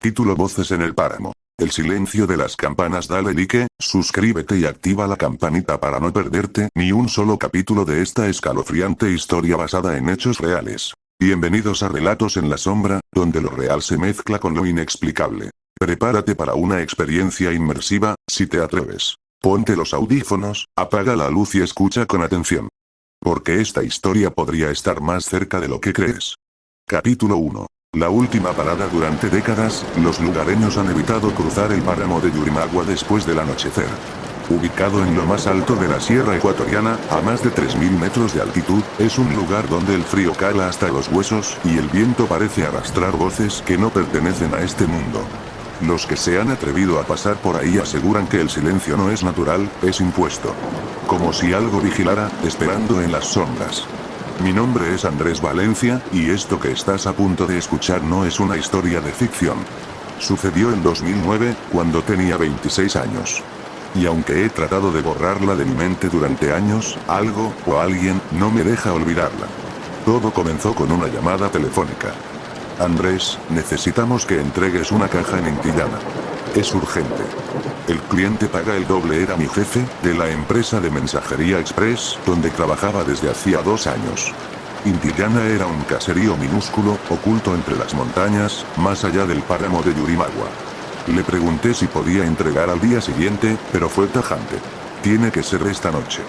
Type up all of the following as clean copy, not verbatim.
Título: Voces en el páramo. El silencio de las campanas. Dale like, suscríbete y activa la campanita para no perderte ni un solo capítulo de esta escalofriante historia basada en hechos reales. Bienvenidos a Relatos en la Sombra, donde lo real se mezcla con lo inexplicable. Prepárate para una experiencia inmersiva, si te atreves. Ponte los audífonos, apaga la luz y escucha con atención. Porque esta historia podría estar más cerca de lo que crees. Capítulo 1. La última parada. Durante décadas, los lugareños han evitado cruzar el páramo de Yurimaguas después del anochecer. Ubicado en lo más alto de la sierra ecuatoriana, a más de 3000 metros de altitud, es un lugar donde el frío cala hasta los huesos y el viento parece arrastrar voces que no pertenecen a este mundo. Los que se han atrevido a pasar por ahí aseguran que el silencio no es natural, es impuesto. Como si algo vigilara, esperando en las sombras. Mi nombre es Andrés Valencia, y esto que estás a punto de escuchar no es una historia de ficción. Sucedió en 2009, cuando tenía 26 años. Y aunque he tratado de borrarla de mi mente durante años, algo, o alguien, no me deja olvidarla. Todo comenzó con una llamada telefónica. Andrés, necesitamos que entregues una caja en Intillana. Es urgente. El cliente paga el doble. Era mi jefe, de la empresa de mensajería Express, donde trabajaba desde hacía 2 años. Intillana era un caserío minúsculo, oculto entre las montañas, más allá del páramo de Yurimaguas. Le pregunté si podía entregar al día siguiente, pero fue tajante. Tiene que ser esta noche.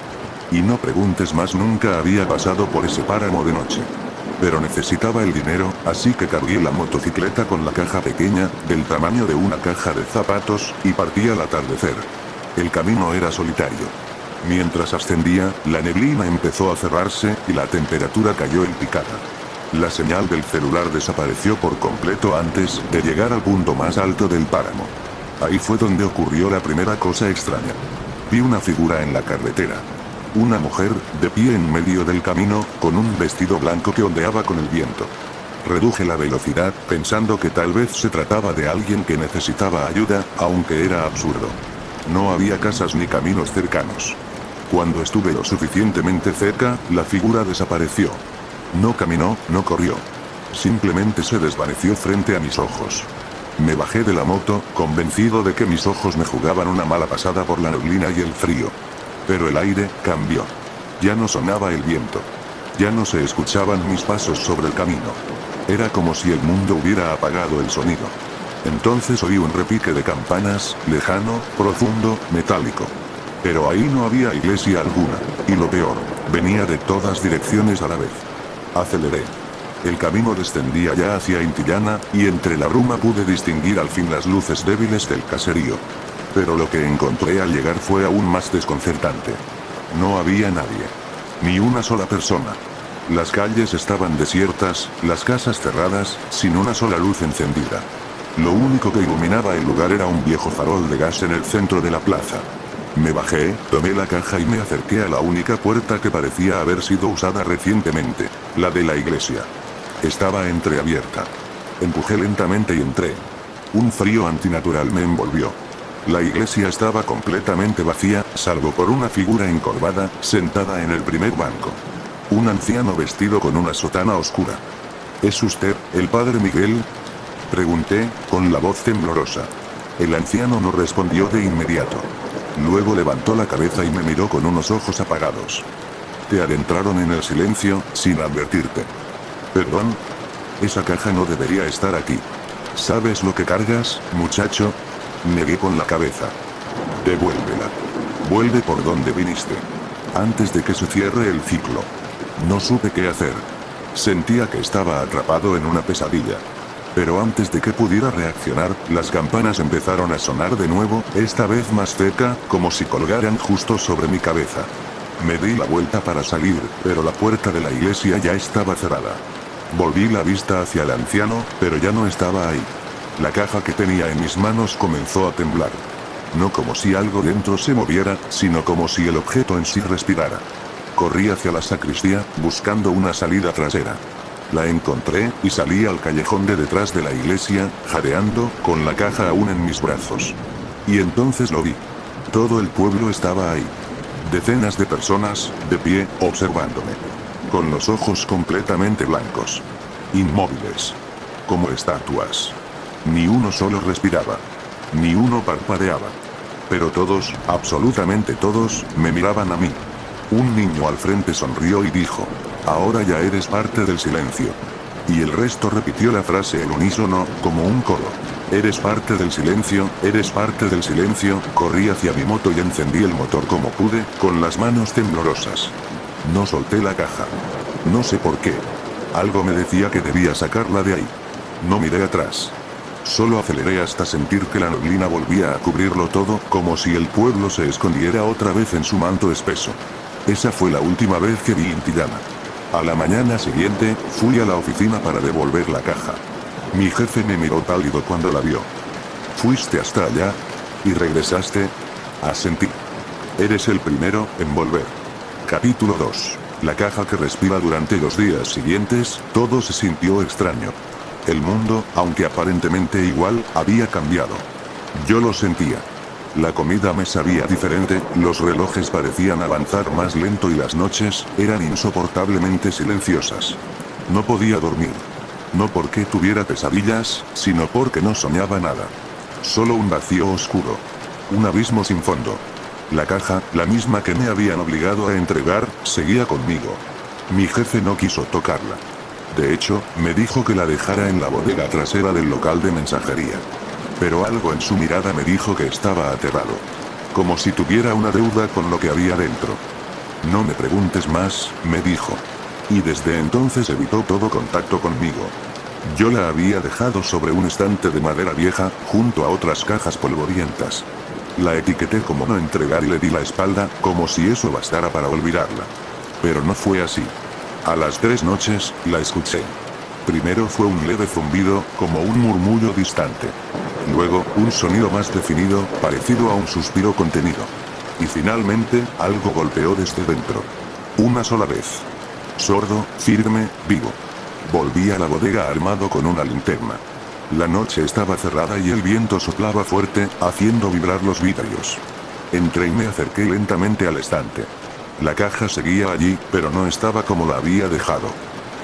Y no preguntes más. Nunca había pasado por ese páramo de noche. Pero necesitaba el dinero, así que cargué la motocicleta con la caja pequeña, del tamaño de una caja de zapatos, y partí al atardecer. El camino era solitario. Mientras ascendía, la neblina empezó a cerrarse, y la temperatura cayó en picada. La señal del celular desapareció por completo antes de llegar al punto más alto del páramo. Ahí fue donde ocurrió la primera cosa extraña. Vi una figura en la carretera. Una mujer, de pie en medio del camino, con un vestido blanco que ondeaba con el viento. Reduje la velocidad, pensando que tal vez se trataba de alguien que necesitaba ayuda, aunque era absurdo. No había casas ni caminos cercanos. Cuando estuve lo suficientemente cerca, la figura desapareció. No caminó, no corrió. Simplemente se desvaneció frente a mis ojos. Me bajé de la moto, convencido de que mis ojos me jugaban una mala pasada por la neblina y el frío. Pero el aire cambió. Ya no sonaba el viento. Ya no se escuchaban mis pasos sobre el camino. Era como si el mundo hubiera apagado el sonido. Entonces oí un repique de campanas, lejano, profundo, metálico. Pero ahí no había iglesia alguna, y lo peor, venía de todas direcciones a la vez. Aceleré. El camino descendía ya hacia Intillana, y entre la bruma pude distinguir al fin las luces débiles del caserío. Pero lo que encontré al llegar fue aún más desconcertante. No había nadie. Ni una sola persona. Las calles estaban desiertas, las casas cerradas, sin una sola luz encendida. Lo único que iluminaba el lugar era un viejo farol de gas en el centro de la plaza. Me bajé, tomé la caja y me acerqué a la única puerta que parecía haber sido usada recientemente, la de la iglesia. Estaba entreabierta. Empujé lentamente y entré. Un frío antinatural me envolvió. La iglesia estaba completamente vacía, salvo por una figura encorvada, sentada en el primer banco. Un anciano vestido con una sotana oscura. ¿Es usted, el padre Miguel?, pregunté, con la voz temblorosa. El anciano no respondió de inmediato. Luego levantó la cabeza y me miró con unos ojos apagados. Te adentraron en el silencio, sin advertirte. ¿Perdón? Esa caja no debería estar aquí. ¿Sabes lo que cargas, muchacho? Negué con la cabeza. Devuélvela. Vuelve por donde viniste. Antes de que se cierre el ciclo. No supe qué hacer. Sentía que estaba atrapado en una pesadilla. Pero antes de que pudiera reaccionar, las campanas empezaron a sonar de nuevo, esta vez más cerca, como si colgaran justo sobre mi cabeza. Me di la vuelta para salir, pero la puerta de la iglesia ya estaba cerrada. Volví la vista hacia el anciano, pero ya no estaba ahí. La caja que tenía en mis manos comenzó a temblar. No como si algo dentro se moviera, sino como si el objeto en sí respirara. Corrí hacia la sacristía, buscando una salida trasera. La encontré, y salí al callejón de detrás de la iglesia, jadeando, con la caja aún en mis brazos. Y entonces lo vi. Todo el pueblo estaba ahí. Decenas de personas, de pie, observándome. Con los ojos completamente blancos. Inmóviles. Como estatuas. Ni uno solo respiraba. Ni uno parpadeaba. Pero todos, absolutamente todos, me miraban a mí. Un niño al frente sonrió y dijo: ahora ya eres parte del silencio. Y el resto repitió la frase al unísono, como un coro. Eres parte del silencio, eres parte del silencio. Corrí hacia mi moto y encendí el motor como pude, con las manos temblorosas. No solté la caja. No sé por qué. Algo me decía que debía sacarla de ahí. No miré atrás. Solo aceleré hasta sentir que la neblina volvía a cubrirlo todo, como si el pueblo se escondiera otra vez en su manto espeso. Esa fue la última vez que vi Intillana. A la mañana siguiente, fui a la oficina para devolver la caja. Mi jefe me miró pálido cuando la vio. ¿Fuiste hasta allá? ¿Y regresaste? Asentí. Eres el primero en volver. Capítulo 2. La caja que respira. Durante los días siguientes, todo se sintió extraño. El mundo, aunque aparentemente igual, había cambiado. Yo lo sentía. La comida me sabía diferente, los relojes parecían avanzar más lento y las noches eran insoportablemente silenciosas. No podía dormir. No porque tuviera pesadillas, sino porque no soñaba nada. Solo un vacío oscuro. Un abismo sin fondo. La caja, la misma que me habían obligado a entregar, seguía conmigo. Mi jefe no quiso tocarla. De hecho, me dijo que la dejara en la bodega trasera del local de mensajería. Pero algo en su mirada me dijo que estaba aterrado. Como si tuviera una deuda con lo que había dentro. No me preguntes más, me dijo. Y desde entonces evitó todo contacto conmigo. Yo la había dejado sobre un estante de madera vieja, junto a otras cajas polvorientas. La etiqueté como no entregar y le di la espalda, como si eso bastara para olvidarla. Pero no fue así. A las 3 noches, la escuché. Primero fue un leve zumbido, como un murmullo distante. Luego, un sonido más definido, parecido a un suspiro contenido. Y finalmente, algo golpeó desde dentro. Una sola vez. Sordo, firme, vivo. Volví a la bodega armado con una linterna. La noche estaba cerrada y el viento soplaba fuerte, haciendo vibrar los vidrios. Entré y me acerqué lentamente al estante. La caja seguía allí, pero no estaba como la había dejado.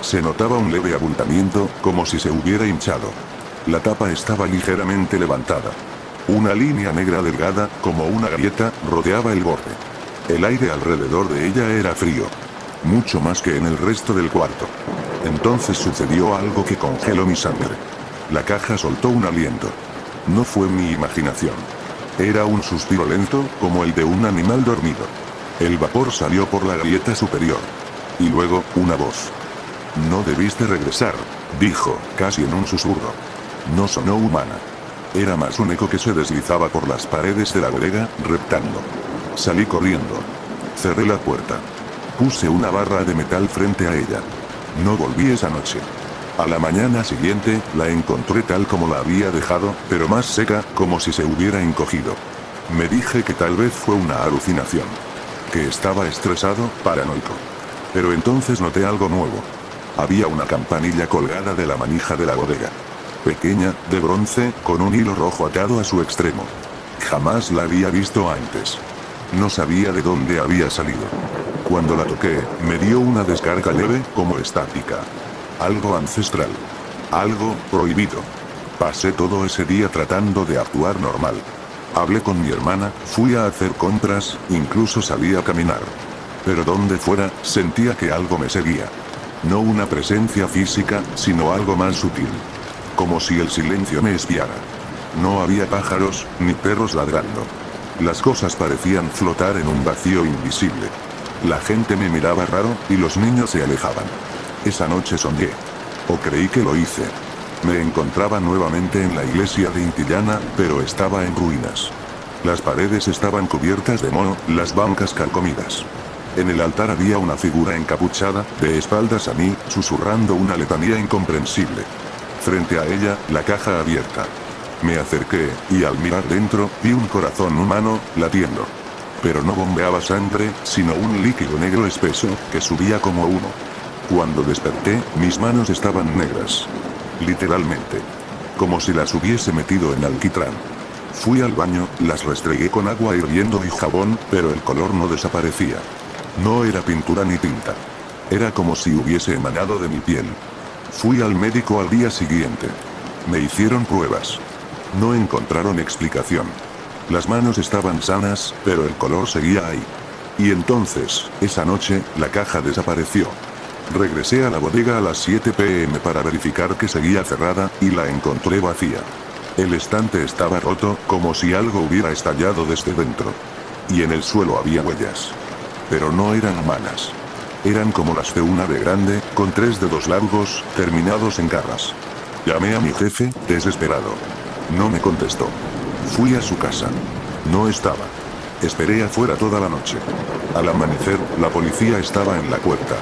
Se notaba un leve abultamiento, como si se hubiera hinchado. La tapa estaba ligeramente levantada. Una línea negra delgada, como una grieta, rodeaba el borde. El aire alrededor de ella era frío. Mucho más que en el resto del cuarto. Entonces sucedió algo que congeló mi sangre. La caja soltó un aliento. No fue mi imaginación. Era un suspiro lento, como el de un animal dormido. El vapor salió por la grieta superior. Y luego, una voz. No debiste regresar, dijo, casi en un susurro. No sonó humana. Era más un eco que se deslizaba por las paredes de la bodega, reptando. Salí corriendo. Cerré la puerta. Puse una barra de metal frente a ella. No volví esa noche. A la mañana siguiente, la encontré tal como la había dejado, pero más seca, como si se hubiera encogido. Me dije que tal vez fue una alucinación. Que estaba estresado, paranoico. Pero entonces noté algo nuevo. Había una campanilla colgada de la manija de la bodega. Pequeña, de bronce, con un hilo rojo atado a su extremo. Jamás la había visto antes. No sabía de dónde había salido. Cuando la toqué, me dio una descarga leve, como estática. Algo ancestral. Algo prohibido. Pasé todo ese día tratando de actuar normal. Hablé con mi hermana, fui a hacer compras, incluso salí a caminar. Pero donde fuera, sentía que algo me seguía. No una presencia física, sino algo más sutil. Como si el silencio me espiara. No había pájaros, ni perros ladrando. Las cosas parecían flotar en un vacío invisible. La gente me miraba raro, y los niños se alejaban. Esa noche soñé. O creí que lo hice. Me encontraba nuevamente en la iglesia de Intillana, pero estaba en ruinas. Las paredes estaban cubiertas de moho, las bancas carcomidas. En el altar había una figura encapuchada, de espaldas a mí, susurrando una letanía incomprensible. Frente a ella, la caja abierta. Me acerqué, y al mirar dentro, vi un corazón humano, latiendo. Pero no bombeaba sangre, sino un líquido negro espeso, que subía como humo. Cuando desperté, mis manos estaban negras. Literalmente. Como si las hubiese metido en alquitrán. Fui al baño, las restregué con agua hirviendo y jabón, pero el color no desaparecía. No era pintura ni tinta. Era como si hubiese emanado de mi piel. Fui al médico al día siguiente. Me hicieron pruebas. No encontraron explicación. Las manos estaban sanas, pero el color seguía ahí. Y entonces, esa noche, la caja desapareció. Regresé a la bodega a las 7 p.m. para verificar que seguía cerrada, y la encontré vacía. El estante estaba roto, como si algo hubiera estallado desde dentro. Y en el suelo había huellas. Pero no eran humanas. Eran como las de un ave grande, con 3 dedos largos, terminados en garras. Llamé a mi jefe, desesperado. No me contestó. Fui a su casa. No estaba. Esperé afuera toda la noche. Al amanecer, la policía estaba en la puerta.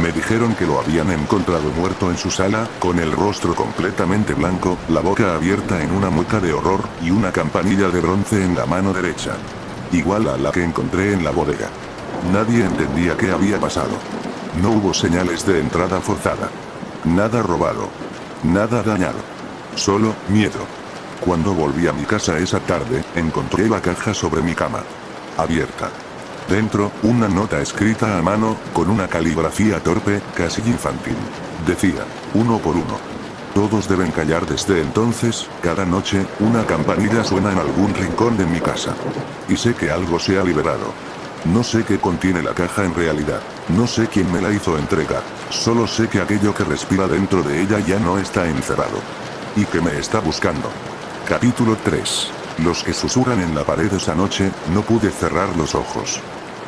Me dijeron que lo habían encontrado muerto en su sala, con el rostro completamente blanco, la boca abierta en una mueca de horror, y una campanilla de bronce en la mano derecha. Igual a la que encontré en la bodega. Nadie entendía qué había pasado. No hubo señales de entrada forzada. Nada robado. Nada dañado. Solo miedo. Cuando volví a mi casa esa tarde, encontré la caja sobre mi cama. Abierta. Dentro, una nota escrita a mano, con una caligrafía torpe, casi infantil. Decía, 1 por 1. Todos deben callar desde entonces, cada noche, una campanilla suena en algún rincón de mi casa. Y sé que algo se ha liberado. No sé qué contiene la caja en realidad. No sé quién me la hizo entregar. Solo sé que aquello que respira dentro de ella ya no está encerrado. Y que me está buscando. Capítulo 3. Los que susurran en la pared esa noche, no pude cerrar los ojos.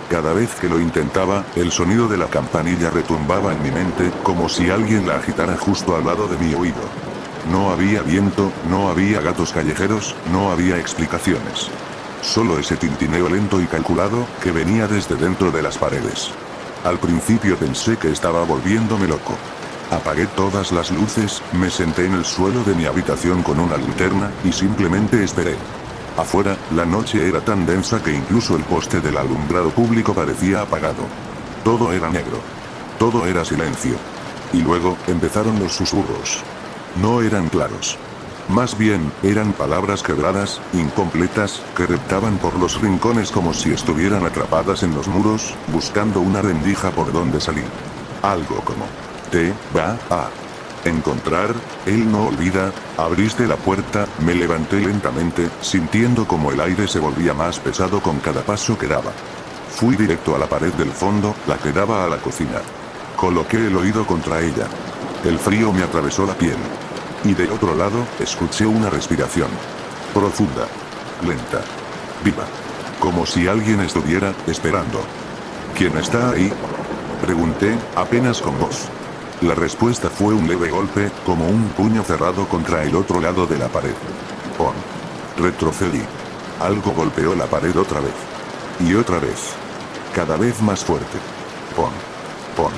Cada vez que lo intentaba, el sonido de la campanilla retumbaba en mi mente, como si alguien la agitara justo al lado de mi oído. No había viento, no había gatos callejeros, no había explicaciones. Solo ese tintineo lento y calculado, que venía desde dentro de las paredes. Al principio pensé que estaba volviéndome loco. Apagué todas las luces, me senté en el suelo de mi habitación con una linterna, y simplemente esperé. Afuera, la noche era tan densa que incluso el poste del alumbrado público parecía apagado. Todo era negro. Todo era silencio. Y luego, empezaron los susurros. No eran claros. Más bien, eran palabras quebradas, incompletas, que reptaban por los rincones como si estuvieran atrapadas en los muros, buscando una rendija por donde salir. Algo como: te va a encontrar, él no olvida, abriste la puerta, me levanté lentamente, sintiendo como el aire se volvía más pesado con cada paso que daba. Fui directo a la pared del fondo, la que daba a la cocina. Coloqué el oído contra ella. El frío me atravesó la piel. Y de otro lado, escuché una respiración. Profunda. Lenta. Viva. Como si alguien estuviera esperando. ¿Quién está ahí?, pregunté, apenas con voz. La respuesta fue un leve golpe, como un puño cerrado contra el otro lado de la pared. ¡Pon! Retrocedí. Algo golpeó la pared otra vez. Y otra vez. Cada vez más fuerte. ¡Pon! ¡Pon!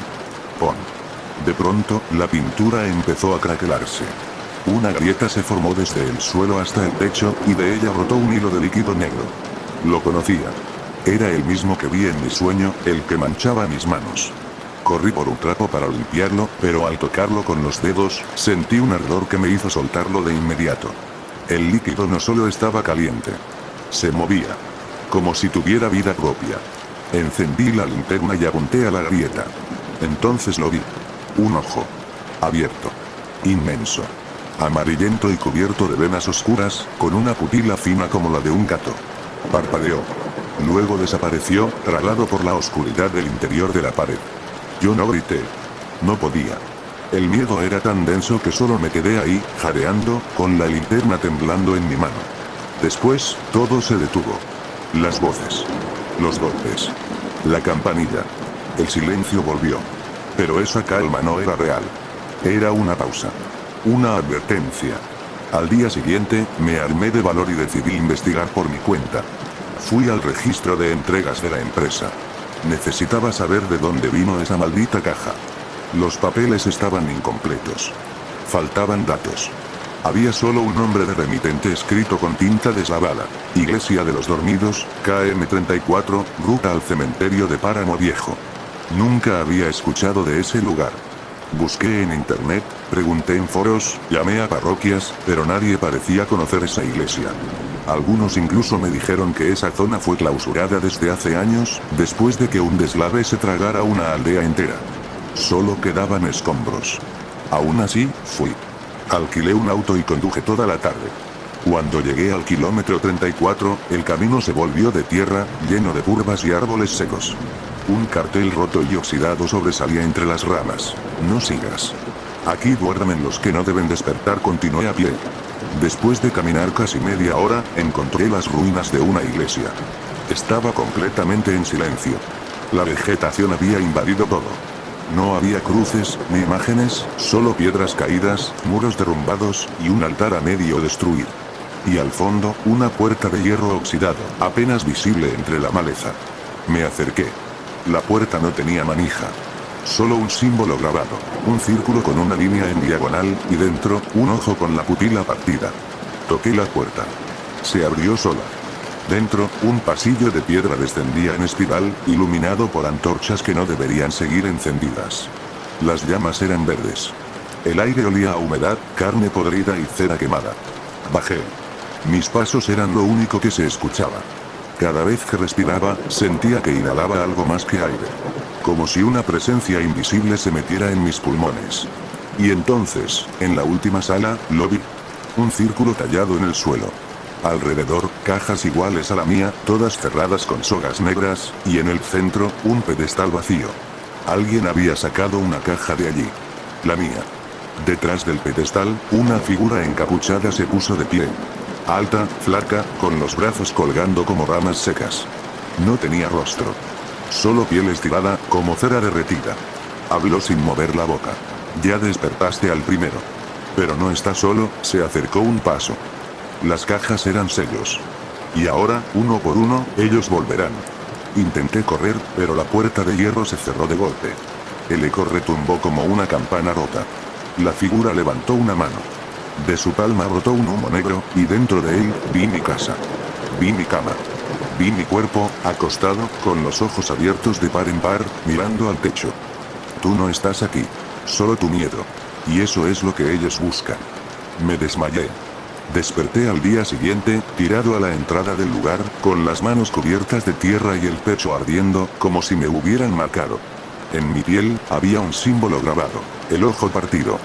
¡Pon! De pronto, la pintura empezó a craquelarse. Una grieta se formó desde el suelo hasta el techo, y de ella brotó un hilo de líquido negro. Lo conocía. Era el mismo que vi en mi sueño, el que manchaba mis manos. Corrí por un trapo para limpiarlo, pero al tocarlo con los dedos, sentí un ardor que me hizo soltarlo de inmediato. El líquido no solo estaba caliente. Se movía. Como si tuviera vida propia. Encendí la linterna y apunté a la grieta. Entonces lo vi. Un ojo. Abierto. Inmenso. Amarillento y cubierto de venas oscuras, con una pupila fina como la de un gato. Parpadeó. Luego desapareció, tragado por la oscuridad del interior de la pared. Yo no grité. No podía. El miedo era tan denso que solo me quedé ahí, jadeando, con la linterna temblando en mi mano. Después, todo se detuvo. Las voces. Los golpes. La campanilla. El silencio volvió. Pero esa calma no era real. Era una pausa. Una advertencia. Al día siguiente, me armé de valor y decidí investigar por mi cuenta. Fui al registro de entregas de la empresa. Necesitaba saber de dónde vino esa maldita caja. Los papeles estaban incompletos. Faltaban datos. Había solo un nombre de remitente escrito con tinta deslavada. Iglesia de los Dormidos, KM 34, ruta al cementerio de Páramo Viejo. Nunca había escuchado de ese lugar. Busqué en internet, pregunté en foros, llamé a parroquias, pero nadie parecía conocer esa iglesia. Algunos incluso me dijeron que esa zona fue clausurada desde hace años, después de que un deslave se tragara una aldea entera. Solo quedaban escombros. Aún así, fui. Alquilé un auto y conduje toda la tarde. Cuando llegué al kilómetro 34, el camino se volvió de tierra, lleno de curvas y árboles secos. Un cartel roto y oxidado sobresalía entre las ramas. No sigas. Aquí duermen los que no deben despertar. Continué a pie. Después de caminar casi media hora, encontré las ruinas de una iglesia. Estaba completamente en silencio. La vegetación había invadido todo. No había cruces, ni imágenes, solo piedras caídas, muros derrumbados, y un altar a medio destruir. Y al fondo, una puerta de hierro oxidado, apenas visible entre la maleza. Me acerqué. La puerta no tenía manija. Solo un símbolo grabado, un círculo con una línea en diagonal, y dentro, un ojo con la pupila partida. Toqué la puerta. Se abrió sola. Dentro, un pasillo de piedra descendía en espiral, iluminado por antorchas que no deberían seguir encendidas. Las llamas eran verdes. El aire olía a humedad, carne podrida y cera quemada. Bajé. Mis pasos eran lo único que se escuchaba. Cada vez que respiraba, sentía que inhalaba algo más que aire. Como si una presencia invisible se metiera en mis pulmones. Y entonces, en la última sala, lo vi. Un círculo tallado en el suelo. Alrededor, cajas iguales a la mía, todas cerradas con sogas negras, y en el centro, un pedestal vacío. Alguien había sacado una caja de allí. La mía. Detrás del pedestal, una figura encapuchada se puso de pie. Alta, flaca, con los brazos colgando como ramas secas. No tenía rostro. Solo piel estirada, como cera derretida. Habló sin mover la boca. Ya despertaste al primero. Pero no está solo, se acercó un paso. Las cajas eran sellos. Y ahora, uno por uno, ellos volverán. Intenté correr, pero la puerta de hierro se cerró de golpe. El eco retumbó como una campana rota. La figura levantó una mano. De su palma brotó un humo negro, y dentro de él, vi mi casa. Vi mi cama. Vi mi cuerpo, acostado, con los ojos abiertos de par en par, mirando al techo. Tú no estás aquí. Solo tu miedo. Y eso es lo que ellos buscan. Me desmayé. Desperté al día siguiente, tirado a la entrada del lugar, con las manos cubiertas de tierra y el pecho ardiendo, como si me hubieran marcado. En mi piel, había un símbolo grabado, el ojo partido.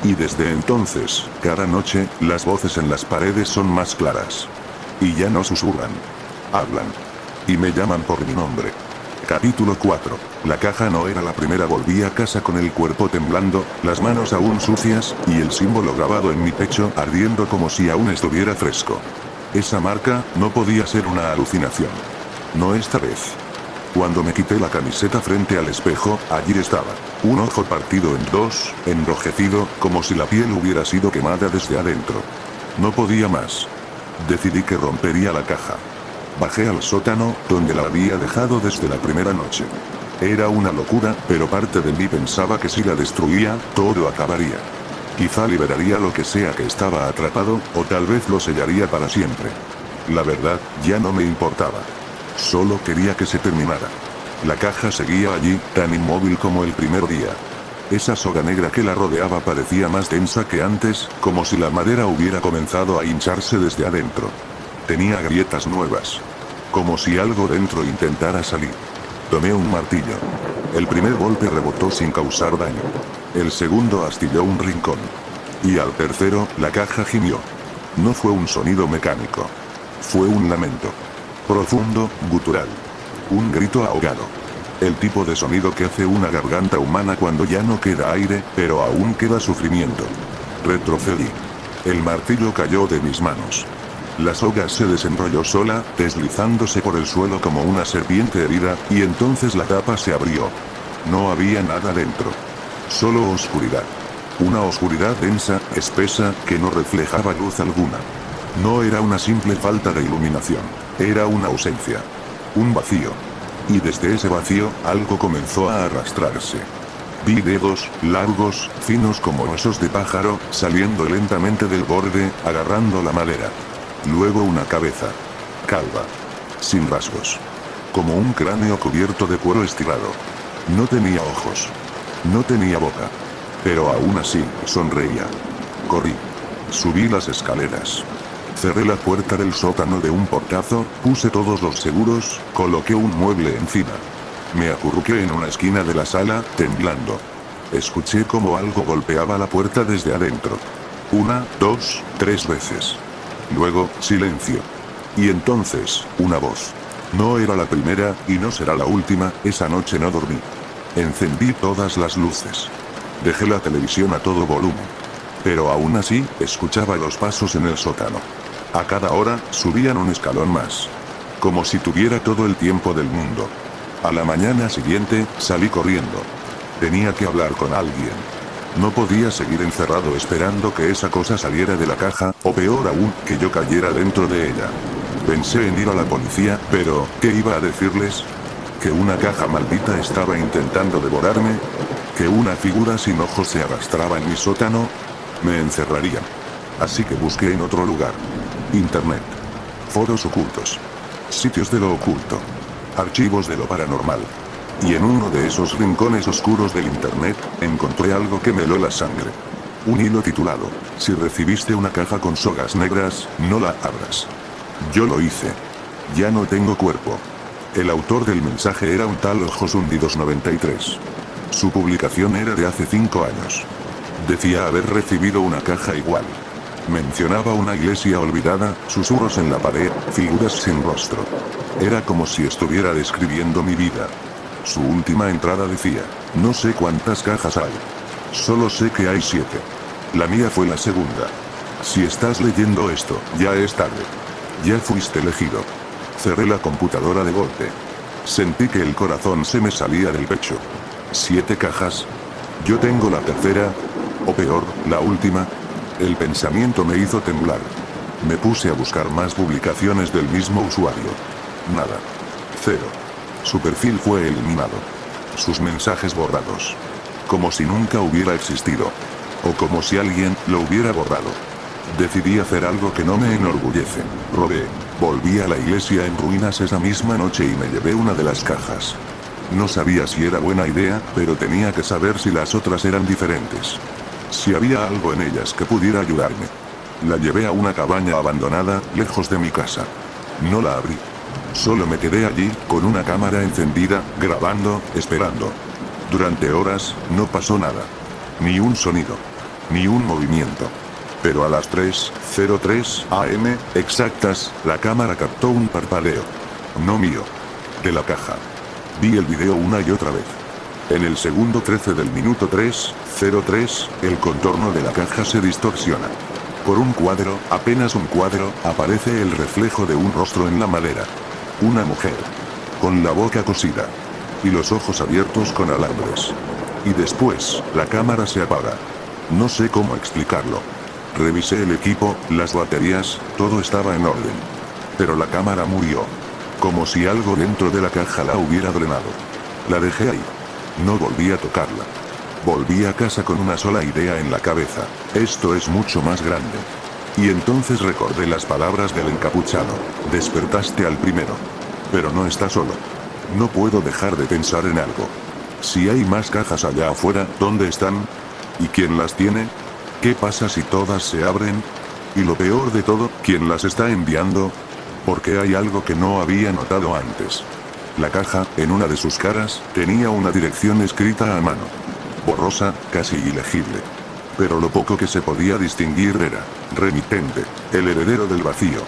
Y desde entonces, cada noche, las voces en las paredes son más claras. Y ya no susurran. Hablan. Y me llaman por mi nombre. Capítulo 4. La caja no era la primera. Volví a casa con el cuerpo temblando, las manos aún sucias, y el símbolo grabado en mi pecho ardiendo como si aún estuviera fresco. Esa marca, no podía ser una alucinación. No esta vez. Cuando me quité la camiseta frente al espejo, allí estaba. Un ojo partido en dos, enrojecido, como si la piel hubiera sido quemada desde adentro. No podía más. Decidí que rompería la caja. Bajé al sótano, donde la había dejado desde la primera noche. Era una locura, pero parte de mí pensaba que si la destruía, todo acabaría. Quizá liberaría lo que sea que estaba atrapado, o tal vez lo sellaría para siempre. La verdad, ya no me importaba. Solo quería que se terminara. La caja seguía allí, tan inmóvil como el primer día. Esa soga negra que la rodeaba parecía más densa que antes, como si la madera hubiera comenzado a hincharse desde adentro. Tenía grietas nuevas. Como si algo dentro intentara salir. Tomé un martillo. El primer golpe rebotó sin causar daño. El segundo astilló un rincón. Y al tercero, la caja gimió. No fue un sonido mecánico. Fue un lamento. Profundo, gutural. Un grito ahogado. El tipo de sonido que hace una garganta humana cuando ya no queda aire, pero aún queda sufrimiento. Retrocedí. El martillo cayó de mis manos. La soga se desenrolló sola, deslizándose por el suelo como una serpiente herida, y entonces la tapa se abrió. No había nada dentro. Solo oscuridad. Una oscuridad densa, espesa, que no reflejaba luz alguna. No era una simple falta de iluminación. Era una ausencia. Un vacío. Y desde ese vacío, algo comenzó a arrastrarse. Vi dedos, largos, finos como huesos de pájaro, saliendo lentamente del borde, agarrando la madera. Luego una cabeza. Calva. Sin rasgos. Como un cráneo cubierto de cuero estirado. No tenía ojos. No tenía boca. Pero aún así, sonreía. Corrí. Subí las escaleras. Cerré la puerta del sótano de un portazo, puse todos los seguros, coloqué un mueble encima. Me acurruqué en una esquina de la sala, temblando. Escuché como algo golpeaba la puerta desde adentro. 1, 2, 3 veces. Luego, silencio. Y entonces, una voz. No era la primera, y no será la última. Esa noche no dormí. Encendí todas las luces. Dejé la televisión a todo volumen. Pero aún así, escuchaba los pasos en el sótano. A cada hora, subían un escalón más. Como si tuviera todo el tiempo del mundo. A la mañana siguiente, salí corriendo. Tenía que hablar con alguien. No podía seguir encerrado esperando que esa cosa saliera de la caja, o peor aún, que yo cayera dentro de ella. Pensé en ir a la policía, pero, ¿qué iba a decirles? ¿Que una caja maldita estaba intentando devorarme? ¿Que una figura sin ojos se arrastraba en mi sótano? Me encerrarían. Así que busqué en otro lugar. Internet. Foros ocultos. Sitios de lo oculto. Archivos de lo paranormal. Y en uno de esos rincones oscuros del internet, encontré algo que me heló la sangre. Un hilo titulado, si recibiste una caja con sogas negras, no la abras. Yo lo hice. Ya no tengo cuerpo. El autor del mensaje era un tal Ojos Hundidos 93. Su publicación era de hace 5 años. Decía haber recibido una caja igual. Mencionaba una iglesia olvidada, susurros en la pared, figuras sin rostro. Era como si estuviera describiendo mi vida. Su última entrada decía, no sé cuántas cajas hay. Solo sé que hay 7. La mía fue la segunda. Si estás leyendo esto, ya es tarde. Ya fuiste elegido. Cerré la computadora de golpe. Sentí que el corazón se me salía del pecho. 7 cajas. Yo tengo la tercera. O peor, la última. El pensamiento me hizo temblar. Me puse a buscar más publicaciones del mismo usuario. Nada. 0. Su perfil fue eliminado. Sus mensajes borrados. Como si nunca hubiera existido. O como si alguien lo hubiera borrado. Decidí hacer algo que no me enorgullece. Robé. Volví a la iglesia en ruinas esa misma noche y me llevé una de las cajas. No sabía si era buena idea, pero tenía que saber si las otras eran diferentes. Si había algo en ellas que pudiera ayudarme. La llevé a una cabaña abandonada, lejos de mi casa. No la abrí. Solo me quedé allí, con una cámara encendida, grabando, esperando. Durante horas, no pasó nada. Ni un sonido. Ni un movimiento. Pero a las 3:03 am, exactas, la cámara captó un parpadeo. No mío. De la caja. Vi el video una y otra vez. En el segundo 13 del minuto 3:03, el contorno de la caja se distorsiona. Por un cuadro, apenas un cuadro, aparece el reflejo de un rostro en la madera. Una mujer. Con la boca cosida. Y los ojos abiertos con alambres. Y después, la cámara se apaga. No sé cómo explicarlo. Revisé el equipo, las baterías, todo estaba en orden. Pero la cámara murió. Como si algo dentro de la caja la hubiera drenado. La dejé ahí. No volví a tocarla. Volví a casa con una sola idea en la cabeza. Esto es mucho más grande. Y entonces recordé las palabras del encapuchado. Despertaste al primero. Pero no está solo. No puedo dejar de pensar en algo. Si hay más cajas allá afuera, ¿dónde están? ¿Y quién las tiene? ¿Qué pasa si todas se abren? Y lo peor de todo, ¿quién las está enviando? Porque hay algo que no había notado antes. La caja, en una de sus caras, tenía una dirección escrita a mano. Borrosa, casi ilegible. Pero lo poco que se podía distinguir era, remitente, el heredero del vacío.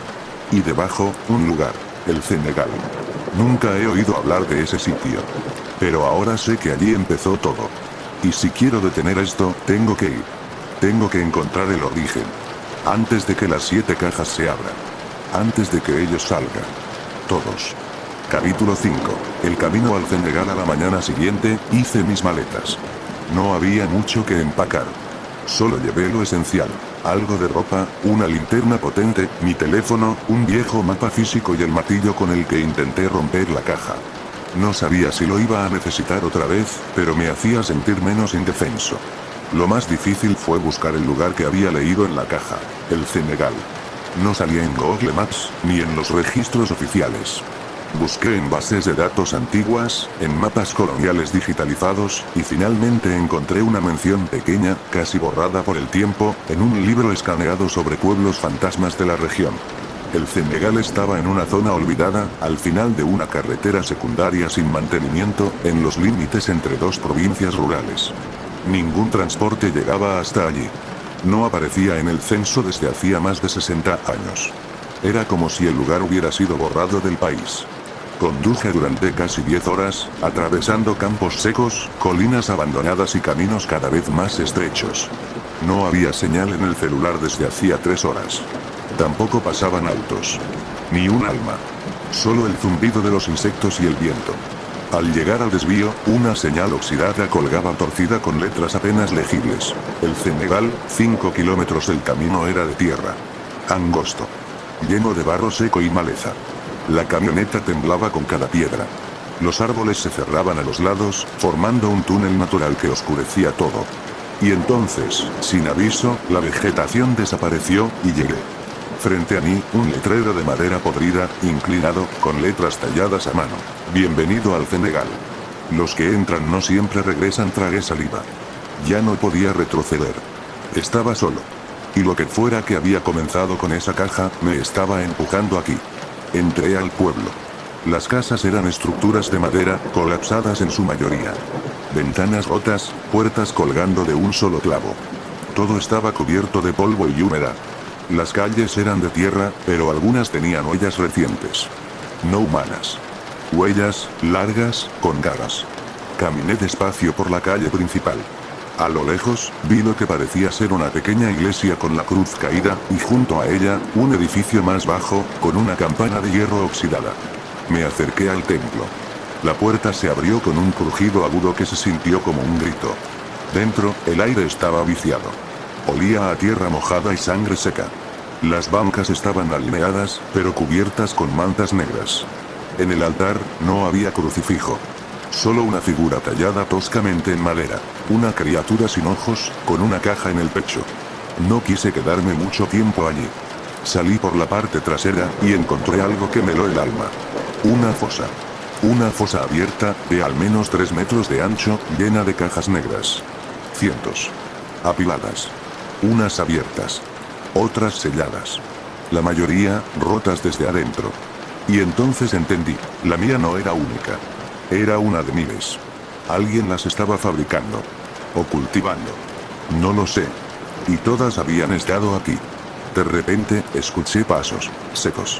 Y debajo, un lugar, el Senegal. Nunca he oído hablar de ese sitio. Pero ahora sé que allí empezó todo. Y si quiero detener esto, tengo que ir. Tengo que encontrar el origen. Antes de que las 7 cajas se abran. Antes de que ellos salgan. Todos. Capítulo 5. El camino al Senegal. A la mañana siguiente, hice mis maletas. No había mucho que empacar. Solo llevé lo esencial. Algo de ropa, una linterna potente, mi teléfono, un viejo mapa físico y el martillo con el que intenté romper la caja. No sabía si lo iba a necesitar otra vez, pero me hacía sentir menos indefenso. Lo más difícil fue buscar el lugar que había leído en la caja, el Senegal. No salía en Google Maps, ni en los registros oficiales. Busqué en bases de datos antiguas, en mapas coloniales digitalizados, y finalmente encontré una mención pequeña, casi borrada por el tiempo, en un libro escaneado sobre pueblos fantasmas de la región. El Senegal estaba en una zona olvidada, al final de una carretera secundaria sin mantenimiento, en los límites entre dos provincias rurales. Ningún transporte llegaba hasta allí. No aparecía en el censo desde hacía más de 60 años. Era como si el lugar hubiera sido borrado del país. Conduje durante casi 10 horas, atravesando campos secos, colinas abandonadas y caminos cada vez más estrechos. No había señal en el celular desde hacía 3 horas. Tampoco pasaban autos. Ni un alma. Solo el zumbido de los insectos y el viento. Al llegar al desvío, una señal oxidada colgaba torcida con letras apenas legibles. El Senegal, 5 kilómetros del camino era de tierra. Angosto. Lleno de barro seco y maleza. La camioneta temblaba con cada piedra. Los árboles se cerraban a los lados, formando un túnel natural que oscurecía todo. Y entonces, sin aviso, la vegetación desapareció, y llegué. Frente a mí, un letrero de madera podrida, inclinado, con letras talladas a mano. Bienvenido al Senegal. Los que entran no siempre regresan. Tragué saliva. Ya no podía retroceder. Estaba solo. Y lo que fuera que había comenzado con esa caja, me estaba empujando aquí. Entré al pueblo. Las casas eran estructuras de madera, colapsadas en su mayoría. Ventanas rotas, puertas colgando de un solo clavo. Todo estaba cubierto de polvo y humedad. Las calles eran de tierra, pero algunas tenían huellas recientes. No humanas. Huellas, largas, con garras. Caminé despacio por la calle principal. A lo lejos, vi lo que parecía ser una pequeña iglesia con la cruz caída, y junto a ella, un edificio más bajo, con una campana de hierro oxidada. Me acerqué al templo. La puerta se abrió con un crujido agudo que se sintió como un grito. Dentro, el aire estaba viciado. Olía a tierra mojada y sangre seca. Las bancas estaban alineadas, pero cubiertas con mantas negras. En el altar, no había crucifijo. Solo una figura tallada toscamente en madera. Una criatura sin ojos, con una caja en el pecho. No quise quedarme mucho tiempo allí. Salí por la parte trasera, y encontré algo que me heló el alma. Una fosa. Una fosa abierta, de al menos 3 metros de ancho, llena de cajas negras. Cientos. Apiladas. Unas abiertas. Otras selladas. La mayoría, rotas desde adentro. Y entonces entendí, la mía no era única. Era una de miles. Alguien las estaba fabricando. O cultivando. No lo sé. Y todas habían estado aquí. De repente, escuché pasos, secos.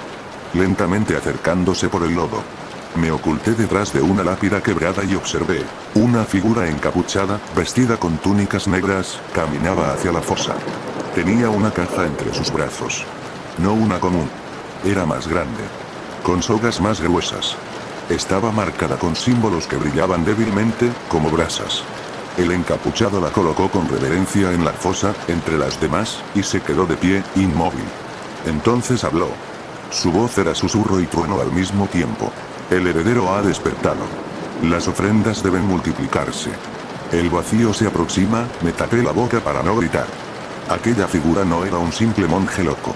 Lentamente acercándose por el lodo. Me oculté detrás de una lápida quebrada y observé. Una figura encapuchada, vestida con túnicas negras, caminaba hacia la fosa. Tenía una caja entre sus brazos. No una común. Era más grande. Con sogas más gruesas. Estaba marcada con símbolos que brillaban débilmente, como brasas. El encapuchado la colocó con reverencia en la fosa, entre las demás, y se quedó de pie, inmóvil. Entonces habló. Su voz era susurro y trueno al mismo tiempo. El heredero ha despertado. Las ofrendas deben multiplicarse. El vacío se aproxima, me tapé la boca para no gritar. Aquella figura no era un simple monje loco.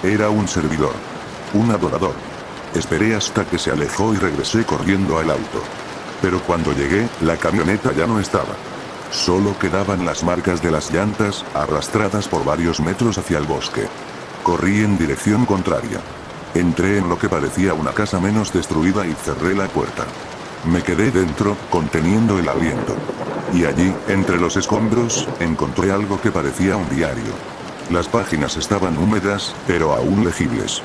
Era un servidor. Un adorador. Esperé hasta que se alejó y regresé corriendo al auto. Pero cuando llegué, la camioneta ya no estaba. Solo quedaban las marcas de las llantas, arrastradas por varios metros hacia el bosque. Corrí en dirección contraria. Entré en lo que parecía una casa menos destruida y cerré la puerta. Me quedé dentro, conteniendo el aliento. Y allí, entre los escombros, encontré algo que parecía un diario. Las páginas estaban húmedas, pero aún legibles.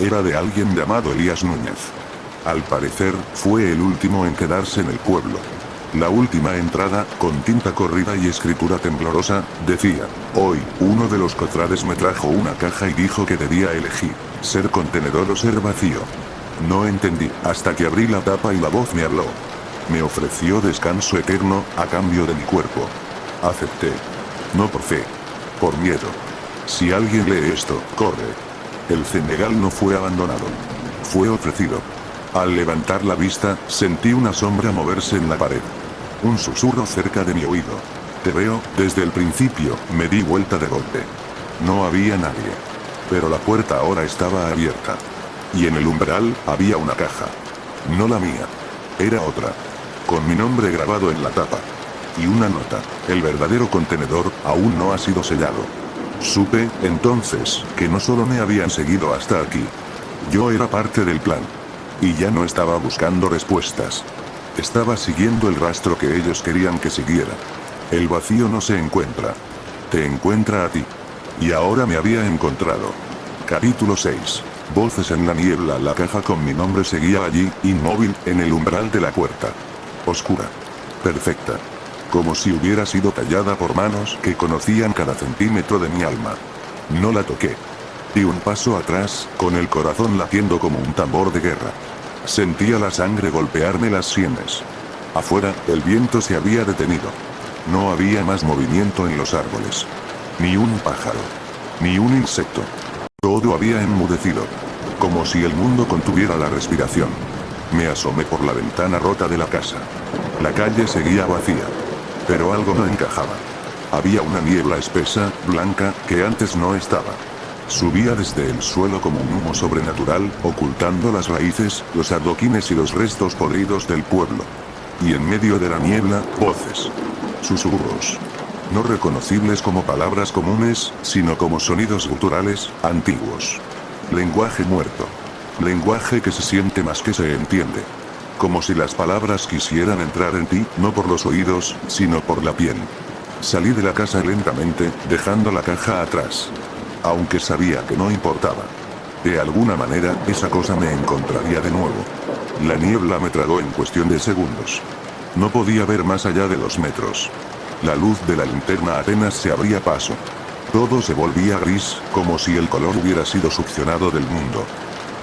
Era de alguien llamado Elías Núñez. Al parecer, fue el último en quedarse en el pueblo. La última entrada, con tinta corrida y escritura temblorosa, decía: hoy, uno de los cofrades me trajo una caja y dijo que debía elegir, ser contenedor o ser vacío. No entendí, hasta que abrí la tapa y la voz me habló. Me ofreció descanso eterno, a cambio de mi cuerpo. Acepté. No por fe. Por miedo. Si alguien lee esto, corre. El Senegal no fue abandonado. Fue ofrecido. Al levantar la vista, sentí una sombra moverse en la pared. Un susurro cerca de mi oído. Te veo, desde el principio, me di vuelta de golpe. No había nadie. Pero la puerta ahora estaba abierta. Y en el umbral, había una caja. No la mía. Era otra. Con mi nombre grabado en la tapa. Y una nota: el verdadero contenedor, aún no ha sido sellado. Supe, entonces, que no solo me habían seguido hasta aquí. Yo era parte del plan. Y ya no estaba buscando respuestas. Estaba siguiendo el rastro que ellos querían que siguiera. El vacío no se encuentra. te encuentra a ti. Y ahora me había encontrado. Capítulo 6. Voces en la niebla. La caja con mi nombre seguía allí, inmóvil, en el umbral de la puerta. Oscura. Perfecta. Como si hubiera sido tallada por manos que conocían cada centímetro de mi alma. No la toqué. Di un paso atrás, con el corazón latiendo como un tambor de guerra. Sentía la sangre golpearme las sienes. Afuera, el viento se había detenido. No había más movimiento en los árboles. Ni un pájaro. Ni un insecto. Todo había enmudecido. Como si el mundo contuviera la respiración. Me asomé por la ventana rota de la casa. La calle seguía vacía. Pero algo no encajaba. Había una niebla espesa, blanca, que antes no estaba. Subía desde el suelo como un humo sobrenatural, ocultando las raíces, los adoquines y los restos podridos del pueblo. Y en medio de la niebla, voces. Susurros. No reconocibles como palabras comunes, sino como sonidos guturales, antiguos. Lenguaje muerto. Lenguaje que se siente más que se entiende. Como si las palabras quisieran entrar en ti, no por los oídos, sino por la piel. Salí de la casa lentamente, dejando la caja atrás. Aunque sabía que no importaba. De alguna manera, esa cosa me encontraría de nuevo. La niebla me tragó en cuestión de segundos. No podía ver más allá de 2 metros. La luz de la linterna apenas se abría paso. Todo se volvía gris, como si el color hubiera sido succionado del mundo.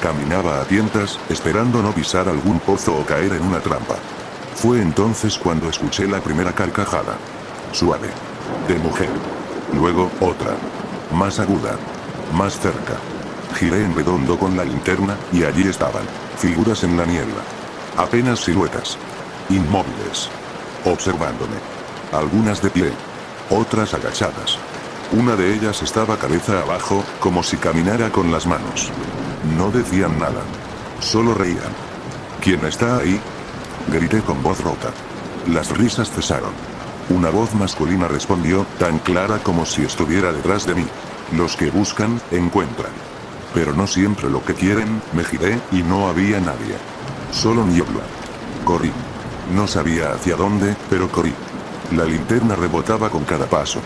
Caminaba a tientas, esperando no pisar algún pozo o caer en una trampa. Fue entonces cuando escuché la primera carcajada. Suave. De mujer. Luego, otra. Más aguda. Más cerca. Giré en redondo con la linterna, y allí estaban. Figuras en la niebla. Apenas siluetas. Inmóviles. Observándome. Algunas de pie. Otras agachadas. Una de ellas estaba cabeza abajo, como si caminara con las manos. No decían nada. Solo reían. ¿Quién está ahí? Grité con voz rota. Las risas cesaron. Una voz masculina respondió, tan clara como si estuviera detrás de mí. Los que buscan, encuentran. Pero no siempre lo que quieren. Me giré, y no había nadie. Solo niebla. Corrí. No sabía hacia dónde, pero corrí. La linterna rebotaba con cada paso.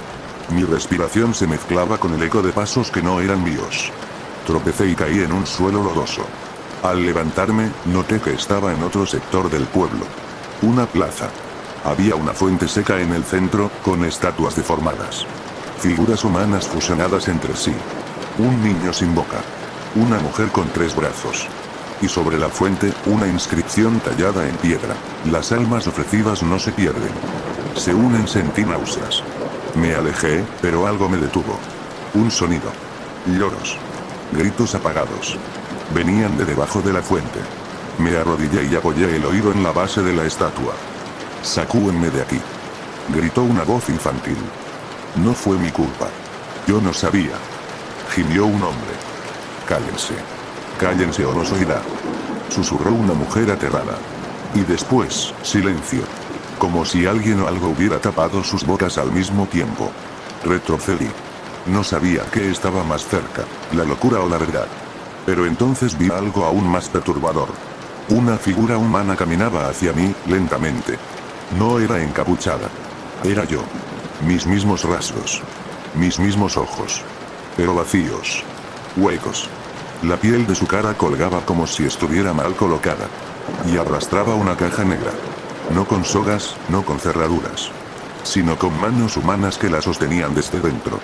Mi respiración se mezclaba con el eco de pasos que no eran míos. Tropecé y caí en un suelo lodoso. Al levantarme, noté que estaba en otro sector del pueblo. Una plaza. Había una fuente seca en el centro, con estatuas deformadas. Figuras humanas fusionadas entre sí. Un niño sin boca. Una mujer con 3 brazos. Y sobre la fuente, una inscripción tallada en piedra. Las almas ofrecidas no se pierden. Se unen, sentí náuseas. Me alejé, pero algo me detuvo. Un sonido. Lloros. Gritos apagados. Venían de debajo de la fuente. Me arrodillé y apoyé el oído en la base de la estatua. «Sacúenme de aquí», gritó una voz infantil. No fue mi culpa. Yo no sabía. Gimió un hombre. «Cállense. Cállense o los oirá», susurró una mujer aterrada. Y después, silencio. Como si alguien o algo hubiera tapado sus bocas al mismo tiempo. Retrocedí. No sabía qué estaba más cerca, la locura o la verdad. Pero entonces vi algo aún más perturbador. Una figura humana caminaba hacia mí, lentamente. No era encapuchada. Era yo. Mis mismos rasgos. Mis mismos ojos. Pero vacíos. Huecos. La piel de su cara colgaba como si estuviera mal colocada. Y arrastraba una caja negra. No con sogas, no con cerraduras. Sino con manos humanas que la sostenían desde dentro.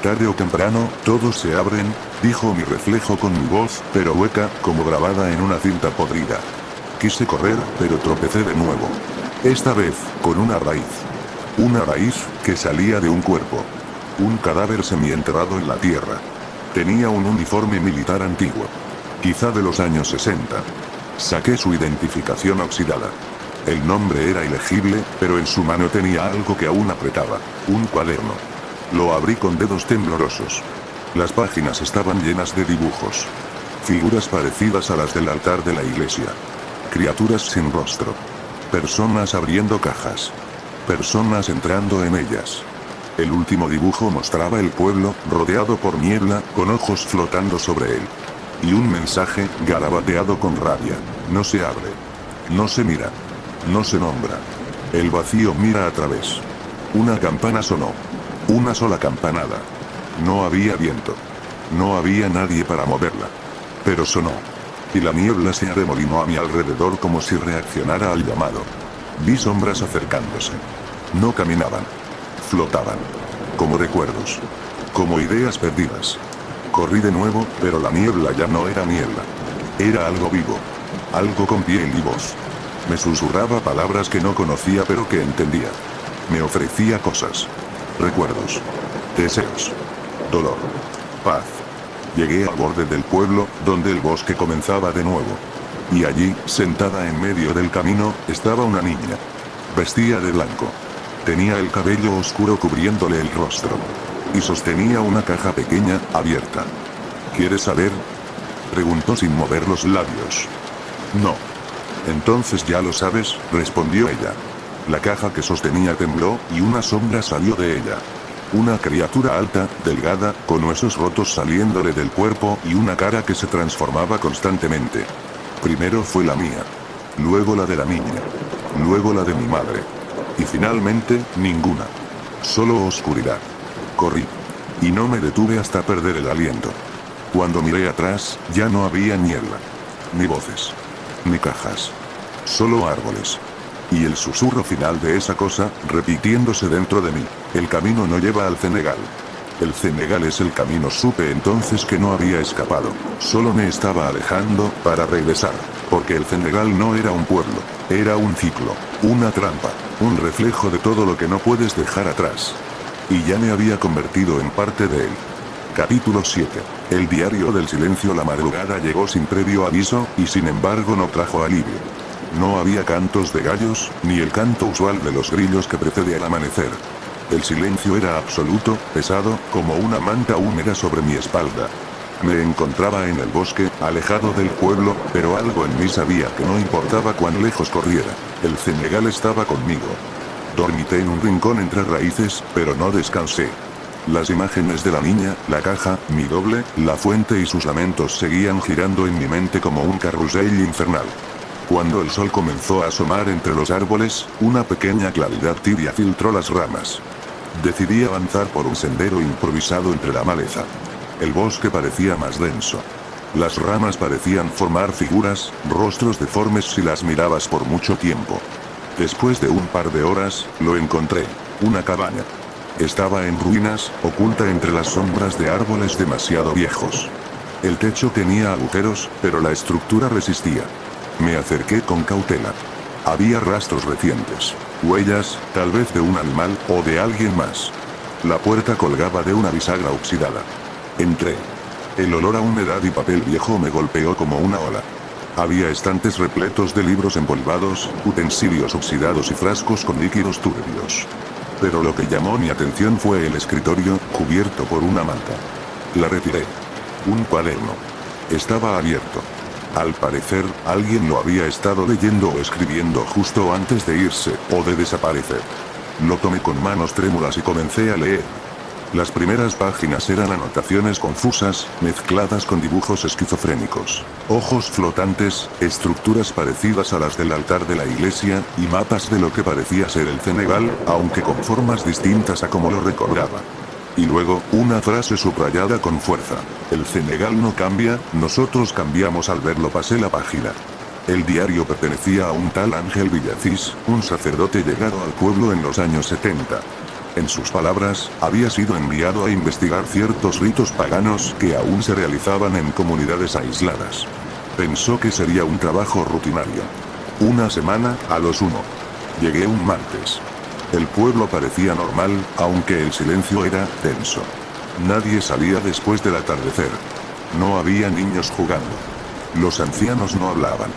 Tarde o temprano, todos se abren, dijo mi reflejo con mi voz, pero hueca, como grabada en una cinta podrida. Quise correr, pero tropecé de nuevo. Esta vez, con una raíz. Una raíz, que salía de un cuerpo. Un cadáver semienterrado en la tierra. Tenía un uniforme militar antiguo. Quizá de los años 60. Saqué su identificación oxidada. El nombre era ilegible, pero en su mano tenía algo que aún apretaba. Un cuaderno. Lo abrí con dedos temblorosos. Las páginas estaban llenas de dibujos. Figuras parecidas a las del altar de la iglesia. Criaturas sin rostro. Personas abriendo cajas. Personas entrando en ellas. El último dibujo mostraba el pueblo, rodeado por niebla, con ojos flotando sobre él. Y un mensaje, garabateado con rabia. No se abre. No se mira. No se nombra. El vacío mira a través. Una campana sonó. Una sola campanada. No había viento. No había nadie para moverla. Pero sonó. Y la niebla se arremolinó a mi alrededor como si reaccionara al llamado. Vi sombras acercándose. No caminaban. Flotaban. Como recuerdos. Como ideas perdidas. Corrí de nuevo, pero la niebla ya no era niebla. Era algo vivo. Algo con piel y voz. Me susurraba palabras que no conocía pero que entendía. Me ofrecía cosas. Recuerdos. Deseos. Dolor. Paz. Llegué al borde del pueblo, donde el bosque comenzaba de nuevo. Y allí, sentada en medio del camino, estaba una niña. Vestía de blanco. Tenía el cabello oscuro cubriéndole el rostro. Y sostenía una caja pequeña, abierta. ¿Quieres saber? Preguntó sin mover los labios. No. Entonces ya lo sabes, respondió ella. La caja que sostenía tembló, y una sombra salió de ella. Una criatura alta, delgada, con huesos rotos saliéndole del cuerpo y una cara que se transformaba constantemente. Primero fue la mía. Luego la de la niña. Luego la de mi madre. Y finalmente, ninguna. Solo oscuridad. Corrí. Y no me detuve hasta perder el aliento. Cuando miré atrás, ya no había niebla. Ni voces. Ni cajas. Solo árboles. Y el susurro final de esa cosa, repitiéndose dentro de mí. El camino no lleva al Cenegal. El Cenegal es el camino. Supe entonces que no había escapado. Solo me estaba alejando, para regresar. Porque el Cenegal no era un pueblo. Era un ciclo. Una trampa. Un reflejo de todo lo que no puedes dejar atrás. Y ya me había convertido en parte de él. Capítulo 7. El diario del silencio. La madrugada llegó sin previo aviso, y sin embargo no trajo alivio. No había cantos de gallos, ni el canto usual de los grillos que precede al amanecer. El silencio era absoluto, pesado, como una manta húmeda sobre mi espalda. Me encontraba en el bosque, alejado del pueblo, pero algo en mí sabía que no importaba cuán lejos corriera. El Cenegal estaba conmigo. Dormité en un rincón entre raíces, pero no descansé. Las imágenes de la niña, la caja, mi doble, la fuente y sus lamentos seguían girando en mi mente como un carrusel infernal. Cuando el sol comenzó a asomar entre los árboles, una pequeña claridad tibia filtró las ramas. Decidí avanzar por un sendero improvisado entre la maleza. El bosque parecía más denso. Las ramas parecían formar figuras, rostros deformes si las mirabas por mucho tiempo. Después de un par de horas, lo encontré. Una cabaña. Estaba en ruinas, oculta entre las sombras de árboles demasiado viejos. El techo tenía agujeros, pero la estructura resistía. Me acerqué con cautela. Había rastros recientes. Huellas, tal vez de un animal, o de alguien más. La puerta colgaba de una bisagra oxidada. Entré. El olor a humedad y papel viejo me golpeó como una ola. Había estantes repletos de libros empolvados, utensilios oxidados y frascos con líquidos turbios. Pero lo que llamó mi atención fue el escritorio, cubierto por una manta. La retiré. Un cuaderno. Estaba abierto. Al parecer, alguien lo había estado leyendo o escribiendo justo antes de irse, o de desaparecer. Lo tomé con manos trémulas y comencé a leer. Las primeras páginas eran anotaciones confusas, mezcladas con dibujos esquizofrénicos. Ojos flotantes, estructuras parecidas a las del altar de la iglesia, y mapas de lo que parecía ser el Cenegal, aunque con formas distintas a como lo recordaba. Y luego, una frase subrayada con fuerza. El Cenegal no cambia, nosotros cambiamos al verlo. Pasé la página. El diario pertenecía a un tal Ángel Villacís, un sacerdote llegado al pueblo en los años 70. En sus palabras, había sido enviado a investigar ciertos ritos paganos que aún se realizaban en comunidades aisladas. Pensó que sería un trabajo rutinario. Una semana, a lo sumo. Llegué un martes. El pueblo parecía normal, aunque el silencio era denso. Nadie salía después del atardecer. No había niños jugando. Los ancianos no hablaban.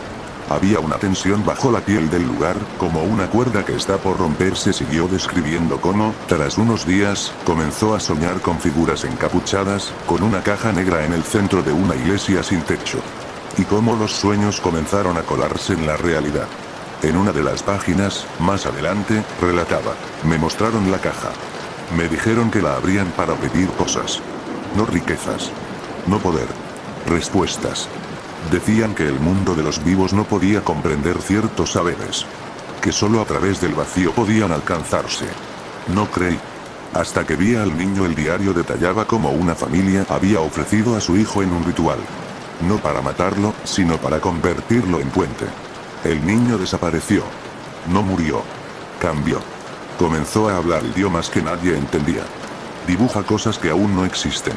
Había una tensión bajo la piel del lugar, como una cuerda que está por romperse. Siguió describiendo cómo, tras unos días, comenzó a soñar con figuras encapuchadas, con una caja negra en el centro de una iglesia sin techo. Y cómo los sueños comenzaron a colarse en la realidad. En una de las páginas, más adelante, relataba: me mostraron la caja. Me dijeron que la abrían para pedir cosas. No riquezas. No poder. Respuestas. Decían que el mundo de los vivos no podía comprender ciertos saberes. Que solo a través del vacío podían alcanzarse. No creí. Hasta que vi al niño. El diario detallaba cómo una familia había ofrecido a su hijo en un ritual. No para matarlo, sino para convertirlo en puente. El niño desapareció. No murió. Cambió. Comenzó a hablar idiomas que nadie entendía. Dibuja cosas que aún no existen.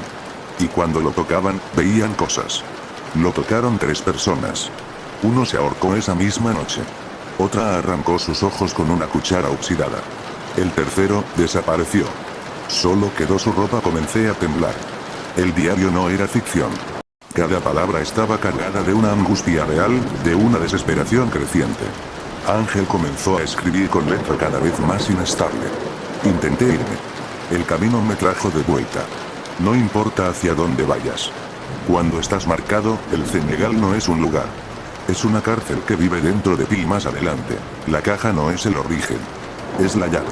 Y cuando lo tocaban, veían cosas. Lo tocaron 3 personas. Uno se ahorcó esa misma noche. Otra arrancó sus ojos con una cuchara oxidada. El tercero desapareció. Solo quedó su ropa. Comencé a temblar. El diario no era ficción. Cada palabra estaba cargada de una angustia real, de una desesperación creciente. Ángel comenzó a escribir con letra cada vez más inestable. Intenté irme. El camino me trajo de vuelta. No importa hacia dónde vayas. Cuando estás marcado, el Senegal no es un lugar. Es una cárcel que vive dentro de ti. Más adelante. La caja no es el origen. Es la llave.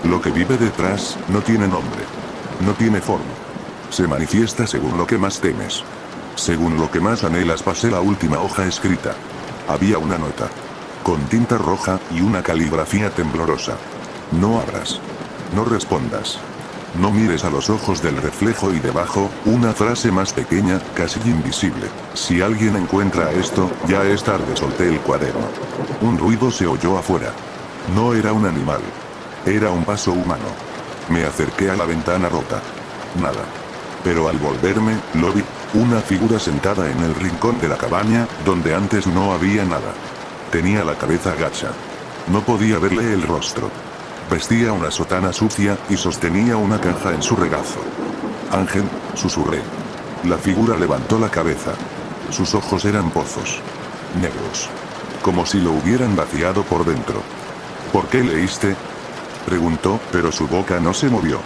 Lo que vive detrás, no tiene nombre. No tiene forma. Se manifiesta según lo que más temes. Según lo que más anhelas. Pasé la última hoja escrita. Había una nota. Con tinta roja, y una caligrafía temblorosa. No abras. No respondas. No mires a los ojos del reflejo. Y debajo, una frase más pequeña, casi invisible. Si alguien encuentra esto, ya es tarde. Solté el cuaderno. Un ruido se oyó afuera. No era un animal. Era un paso humano. Me acerqué a la ventana rota. Nada. Pero al volverme, lo vi. Una figura sentada en el rincón de la cabaña, donde antes no había nada. Tenía la cabeza agacha. No podía verle el rostro. Vestía una sotana sucia, y sostenía una caja en su regazo. Ángel, susurré. La figura levantó la cabeza. Sus ojos eran pozos. Negros. Como si lo hubieran vaciado por dentro. ¿Por qué leíste? Preguntó, pero su boca no se movió.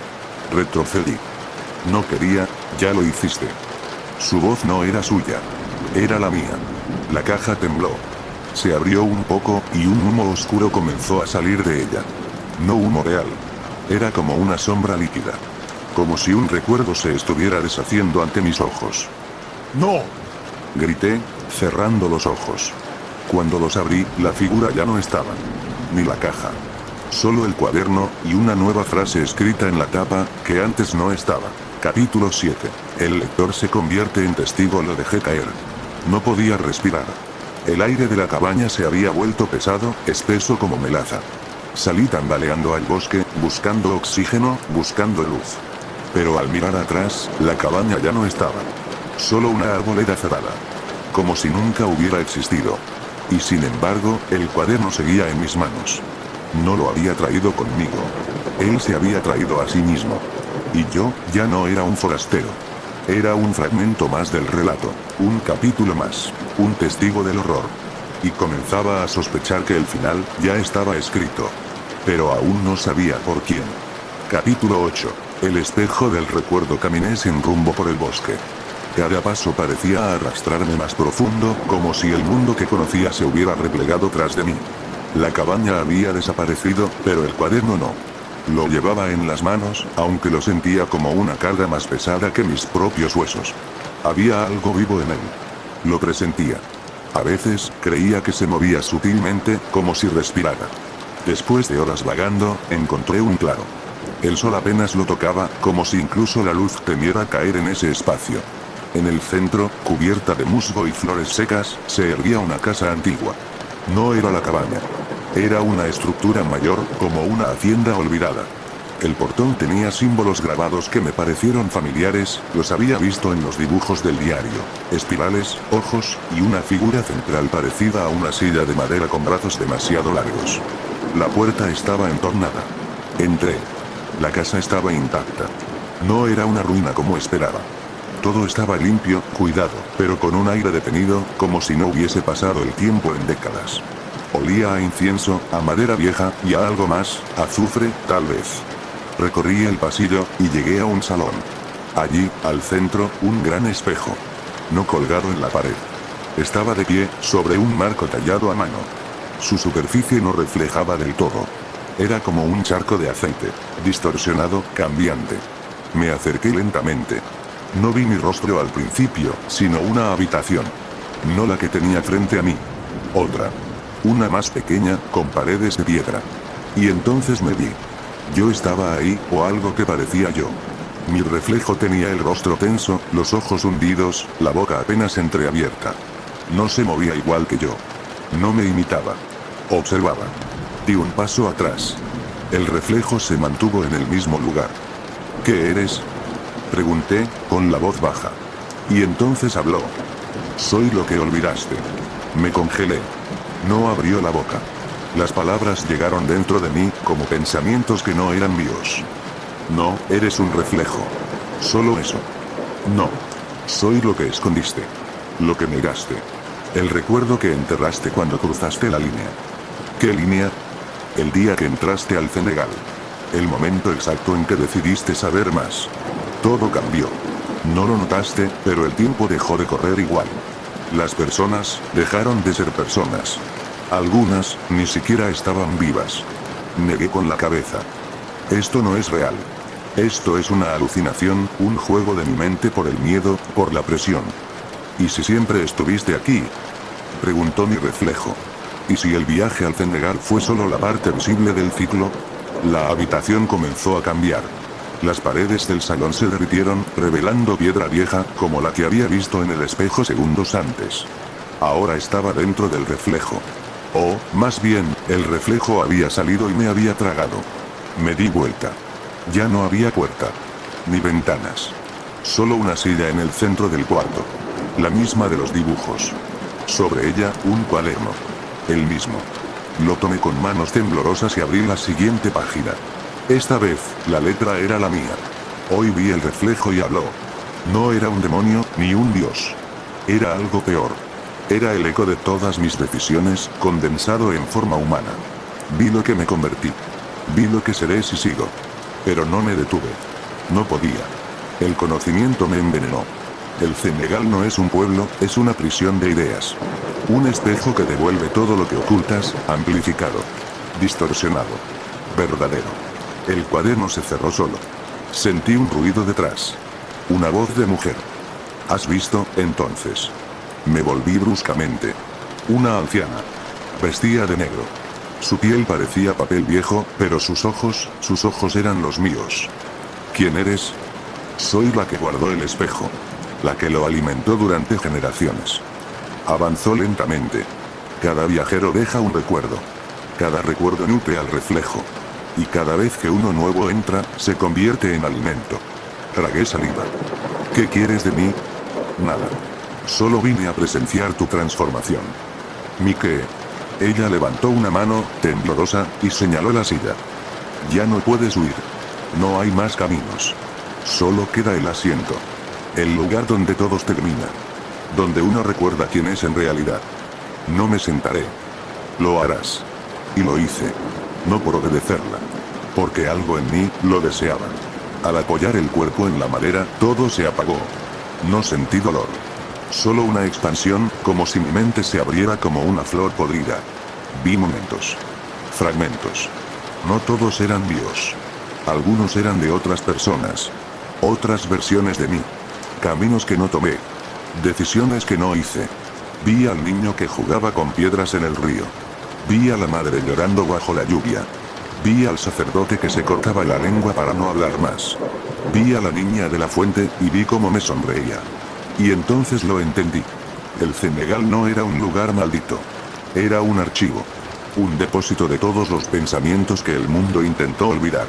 Retrocedí. No quería, ya lo hiciste. Su voz no era suya. Era la mía. La caja tembló. Se abrió un poco, y un humo oscuro comenzó a salir de ella. No humo real. Era como una sombra líquida. Como si un recuerdo se estuviera deshaciendo ante mis ojos. ¡No! Grité, cerrando los ojos. Cuando los abrí, la figura ya no estaba. Ni la caja. Solo el cuaderno, y una nueva frase escrita en la tapa, que antes no estaba. Capítulo 7. El lector se convierte en testigo. Lo dejé caer. No podía respirar. El aire de la cabaña se había vuelto pesado, espeso como melaza. Salí tambaleando al bosque, buscando oxígeno, buscando luz. Pero al mirar atrás, la cabaña ya no estaba. Solo una arboleda cerrada. Como si nunca hubiera existido. Y sin embargo, el cuaderno seguía en mis manos. No lo había traído conmigo. Él se había traído a sí mismo. Y yo, ya no era un forastero. Era un fragmento más del relato, un capítulo más, un testigo del horror. Y comenzaba a sospechar que el final, ya estaba escrito. Pero aún no sabía por quién. Capítulo 8. El espejo del recuerdo. Caminé sin rumbo por el bosque. Cada paso parecía arrastrarme más profundo, como si el mundo que conocía se hubiera replegado tras de mí. La cabaña había desaparecido, pero el cuaderno no. Lo llevaba en las manos, aunque lo sentía como una carga más pesada que mis propios huesos. Había algo vivo en él. Lo presentía. A veces, creía que se movía sutilmente, como si respirara. Después de horas vagando, encontré un claro. El sol apenas lo tocaba, como si incluso la luz temiera caer en ese espacio. En el centro, cubierta de musgo y flores secas, se erguía una casa antigua. No era la cabaña. Era una estructura mayor, como una hacienda olvidada. El portón tenía símbolos grabados que me parecieron familiares, los había visto en los dibujos del diario. Espirales, ojos, y una figura central parecida a una silla de madera con brazos demasiado largos. La puerta estaba entornada. Entré. La casa estaba intacta. No era una ruina como esperaba. Todo estaba limpio, cuidado, pero con un aire detenido, como si no hubiese pasado el tiempo en décadas. Olía a incienso, a madera vieja, y a algo más, azufre, tal vez. Recorrí el pasillo, y llegué a un salón. Allí, al centro, un gran espejo. No colgado en la pared. Estaba de pie, sobre un marco tallado a mano. Su superficie no reflejaba del todo. Era como un charco de aceite, distorsionado, cambiante. Me acerqué lentamente. No vi mi rostro al principio, sino una habitación. No la que tenía frente a mí. Otra. Una más pequeña, con paredes de piedra. Y entonces me vi. Yo estaba ahí, o algo que parecía yo. Mi reflejo tenía el rostro tenso, los ojos hundidos, la boca apenas entreabierta. No se movía igual que yo. No me imitaba. Observaba. Di un paso atrás. El reflejo se mantuvo en el mismo lugar. ¿Qué eres? Pregunté, con la voz baja. Y entonces habló. Soy lo que olvidaste. Me congelé. No abrió la boca. Las palabras llegaron dentro de mí, como pensamientos que no eran míos. No, eres un reflejo. Solo eso. No. Soy lo que escondiste. Lo que negaste. El recuerdo que enterraste cuando cruzaste la línea. ¿Qué línea? El día que entraste al Cenegal. El momento exacto en que decidiste saber más. Todo cambió. No lo notaste, pero el tiempo dejó de correr igual. Las personas dejaron de ser personas. Algunas ni siquiera estaban vivas. Negué con la cabeza. Esto no es real. Esto es una alucinación, un juego de mi mente por el miedo, por la presión. ¿Y si siempre estuviste aquí? Preguntó mi reflejo. ¿Y si el viaje al Cenegal fue solo la parte visible del ciclo? La habitación comenzó a cambiar. Las paredes del salón se derritieron, revelando piedra vieja, como la que había visto en el espejo segundos antes. Ahora estaba dentro del reflejo. O, más bien, el reflejo había salido y me había tragado. Me di vuelta. Ya no había puerta. Ni ventanas. Solo una silla en el centro del cuarto. La misma de los dibujos. Sobre ella, un cuaderno. El mismo. Lo tomé con manos temblorosas y abrí la siguiente página. Esta vez, la letra era la mía. Hoy vi el reflejo y habló. No era un demonio, ni un dios. Era algo peor. Era el eco de todas mis decisiones, condensado en forma humana. Vi lo que me convertí. Vi lo que seré si sigo. Pero no me detuve. No podía. El conocimiento me envenenó. El Cenegal no es un pueblo, es una prisión de ideas. Un espejo que devuelve todo lo que ocultas, amplificado. Distorsionado. Verdadero. El cuaderno se cerró solo. Sentí un ruido detrás. Una voz de mujer. ¿Has visto, entonces? Me volví bruscamente. Una anciana. Vestía de negro. Su piel parecía papel viejo, pero sus ojos eran los míos. ¿Quién eres? Soy la que guardó el espejo. La que lo alimentó durante generaciones. Avanzó lentamente. Cada viajero deja un recuerdo. Cada recuerdo nutre al reflejo. Y cada vez que uno nuevo entra, se convierte en alimento. Tragué saliva. ¿Qué quieres de mí? Nada. Solo vine a presenciar tu transformación. ¿Qué? Ella levantó una mano, temblorosa, y señaló la silla. Ya no puedes huir. No hay más caminos. Solo queda el asiento. El lugar donde todos terminan. Donde uno recuerda quién es en realidad. No me sentaré. Lo harás. Y lo hice. No por obedecerla. Porque algo en mí lo deseaba. Al apoyar el cuerpo en la madera, todo se apagó. No sentí dolor. Solo una expansión, como si mi mente se abriera como una flor podrida. Vi momentos. Fragmentos. No todos eran míos. Algunos eran de otras personas. Otras versiones de mí. Caminos que no tomé. Decisiones que no hice. Vi al niño que jugaba con piedras en el río. Vi a la madre llorando bajo la lluvia. Vi al sacerdote que se cortaba la lengua para no hablar más. Vi a la niña de la fuente, y vi cómo me sonreía. Y entonces lo entendí. El Cenegal no era un lugar maldito. Era un archivo. Un depósito de todos los pensamientos que el mundo intentó olvidar.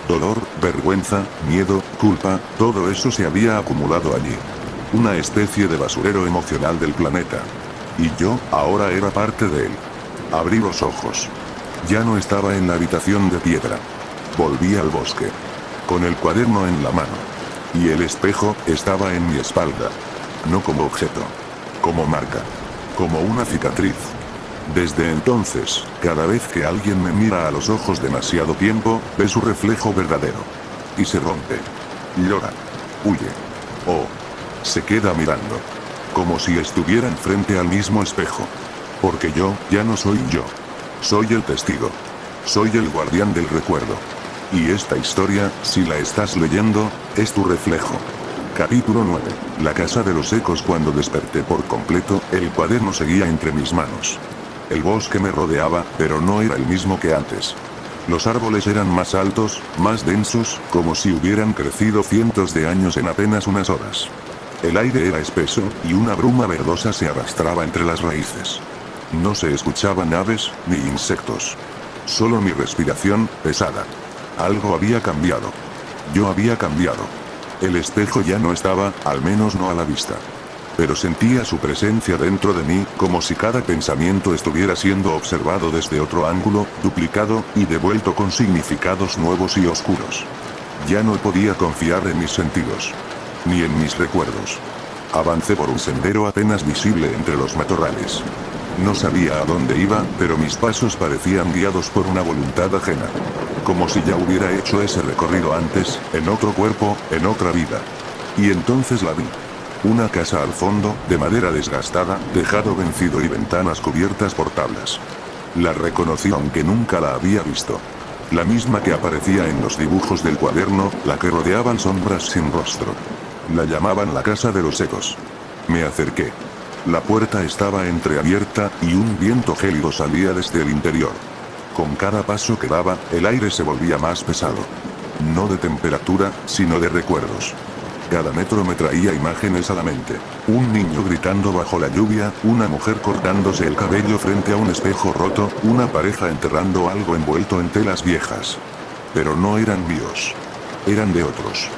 Dolor, vergüenza, miedo, culpa, todo eso se había acumulado allí. Una especie de basurero emocional del planeta. Y yo, ahora era parte de él. Abrí los ojos. Ya no estaba en la habitación de piedra. Volví al bosque. Con el cuaderno en la mano. Y el espejo estaba en mi espalda. No como objeto. Como marca. Como una cicatriz. Desde entonces, cada vez que alguien me mira a los ojos demasiado tiempo, ve su reflejo verdadero. Y se rompe. Llora. Huye. O se queda mirando. Como si estuvieran frente al mismo espejo. Porque yo, ya no soy yo. Soy el testigo. Soy el guardián del recuerdo. Y esta historia, si la estás leyendo, es tu reflejo. Capítulo 9. La casa de los ecos. Cuando desperté por completo, el cuaderno seguía entre mis manos. El bosque me rodeaba, pero no era el mismo que antes. Los árboles eran más altos, más densos, como si hubieran crecido cientos de años en apenas unas horas. El aire era espeso, y una bruma verdosa se arrastraba entre las raíces. No se escuchaban aves, ni insectos. Solo mi respiración, pesada. Algo había cambiado. Yo había cambiado. El espejo ya no estaba, al menos no a la vista. Pero sentía su presencia dentro de mí, como si cada pensamiento estuviera siendo observado desde otro ángulo, duplicado, y devuelto con significados nuevos y oscuros. Ya no podía confiar en mis sentidos. Ni en mis recuerdos. Avancé por un sendero apenas visible entre los matorrales. No sabía a dónde iba, pero mis pasos parecían guiados por una voluntad ajena. Como si ya hubiera hecho ese recorrido antes, en otro cuerpo, en otra vida. Y entonces la vi. Una casa al fondo, de madera desgastada, tejado vencido y ventanas cubiertas por tablas. La reconocí aunque nunca la había visto. La misma que aparecía en los dibujos del cuaderno, la que rodeaban sombras sin rostro. La llamaban la casa de los ecos. Me acerqué. La puerta estaba entreabierta, y un viento gélido salía desde el interior. Con cada paso que daba, el aire se volvía más pesado. No de temperatura, sino de recuerdos. Cada metro me traía imágenes a la mente. Un niño gritando bajo la lluvia, una mujer cortándose el cabello frente a un espejo roto, una pareja enterrando algo envuelto en telas viejas. Pero no eran míos. Eran de otros.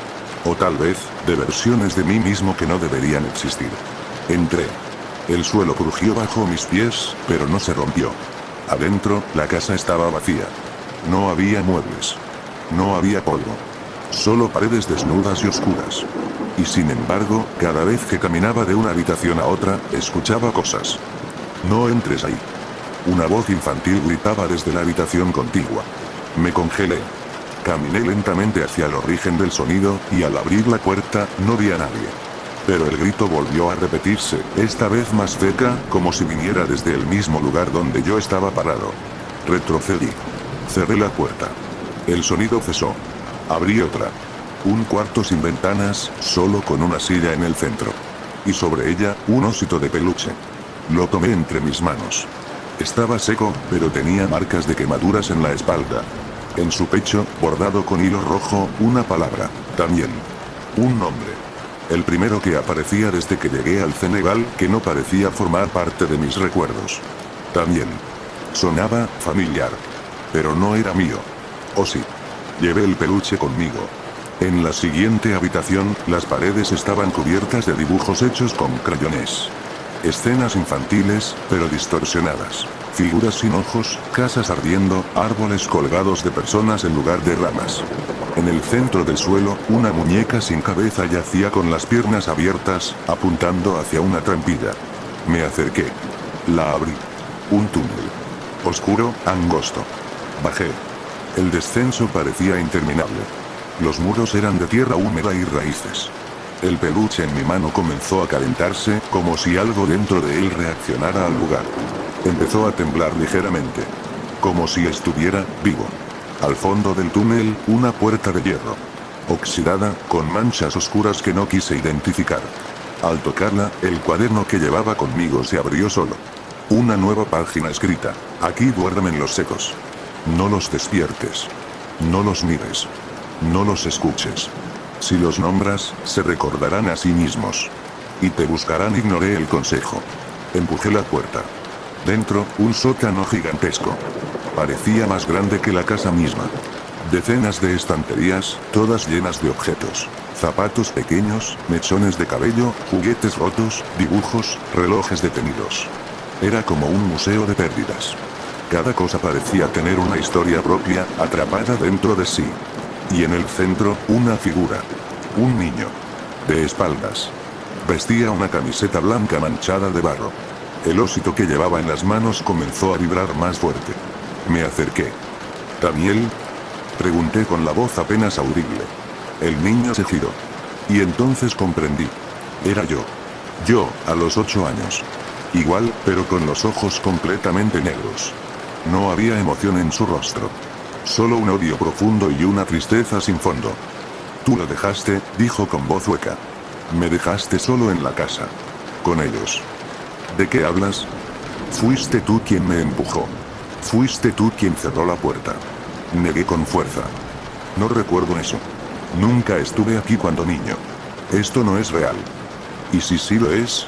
O tal vez, de versiones de mí mismo que no deberían existir. Entré. El suelo crujió bajo mis pies, pero no se rompió. Adentro, la casa estaba vacía. No había muebles. No había polvo. Solo paredes desnudas y oscuras. Y sin embargo, cada vez que caminaba de una habitación a otra, escuchaba cosas. No entres ahí. Una voz infantil gritaba desde la habitación contigua. Me congelé. Caminé lentamente hacia el origen del sonido, y al abrir la puerta, no vi a nadie. Pero el grito volvió a repetirse, esta vez más cerca, como si viniera desde el mismo lugar donde yo estaba parado. Retrocedí. Cerré la puerta. El sonido cesó. Abrí otra. Un cuarto sin ventanas, solo con una silla en el centro. Y sobre ella, un osito de peluche. Lo tomé entre mis manos. Estaba seco, pero tenía marcas de quemaduras en la espalda. En su pecho, bordado con hilo rojo, una palabra. También. Un nombre. El primero que aparecía desde que llegué al Senegal, que no parecía formar parte de mis recuerdos. También. Sonaba familiar. Pero no era mío. ¿O sí? Llevé el peluche conmigo. En la siguiente habitación, las paredes estaban cubiertas de dibujos hechos con crayones. Escenas infantiles, pero distorsionadas. Figuras sin ojos, casas ardiendo, árboles colgados de personas en lugar de ramas. En el centro del suelo, una muñeca sin cabeza yacía con las piernas abiertas, apuntando hacia una trampilla. Me acerqué. La abrí. Un túnel. Oscuro, angosto. Bajé. El descenso parecía interminable. Los muros eran de tierra húmeda y raíces. El peluche en mi mano comenzó a calentarse, como si algo dentro de él reaccionara al lugar. Empezó a temblar ligeramente. Como si estuviera vivo. Al fondo del túnel, una puerta de hierro. Oxidada, con manchas oscuras que no quise identificar. Al tocarla, el cuaderno que llevaba conmigo se abrió solo. Una nueva página escrita. Aquí duermen los secos. No los despiertes. No los mires. No los escuches. Si los nombras, se recordarán a sí mismos. Y te buscarán. Ignoré el consejo. Empujé la puerta. Dentro, un sótano gigantesco. Parecía más grande que la casa misma. Decenas de estanterías, todas llenas de objetos. Zapatos pequeños, mechones de cabello, juguetes rotos, dibujos, relojes detenidos. Era como un museo de pérdidas. Cada cosa parecía tener una historia propia, atrapada dentro de sí. Y en el centro, una figura. Un niño. De espaldas. Vestía una camiseta blanca manchada de barro. El osito que llevaba en las manos comenzó a vibrar más fuerte. Me acerqué. ¿Daniel? Pregunté con la voz apenas audible. El niño se giró. Y entonces comprendí. Era yo. Yo, a los 8 años. Igual, pero con los ojos completamente negros. No había emoción en su rostro. Solo un odio profundo y una tristeza sin fondo. Tú lo dejaste, dijo con voz hueca. Me dejaste solo en la casa. Con ellos. ¿De qué hablas? Fuiste tú quien me empujó. Fuiste tú quien cerró la puerta. Negué con fuerza. No recuerdo eso. Nunca estuve aquí cuando niño. Esto no es real. ¿Y si sí lo es?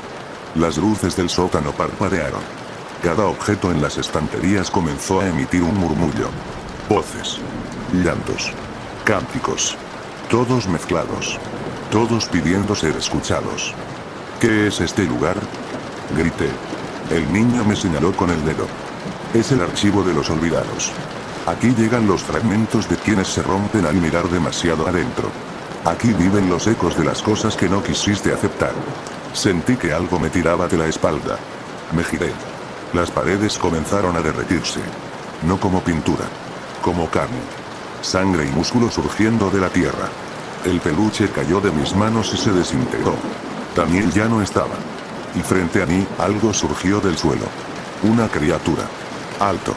Las luces del sótano parpadearon. Cada objeto en las estanterías comenzó a emitir un murmullo. Voces. Llantos. Cánticos. Todos mezclados. Todos pidiendo ser escuchados. ¿Qué es este lugar? Grité. El niño me señaló con el dedo. Es el archivo de los olvidados. Aquí llegan los fragmentos de quienes se rompen al mirar demasiado adentro. Aquí viven los ecos de las cosas que no quisiste aceptar. Sentí que algo me tiraba de la espalda. Me giré. Las paredes comenzaron a derretirse. No como pintura. Como carne. Sangre y músculo surgiendo de la tierra. El peluche cayó de mis manos y se desintegró. Daniel ya no estaba. Y frente a mí, algo surgió del suelo. Una criatura. Alto.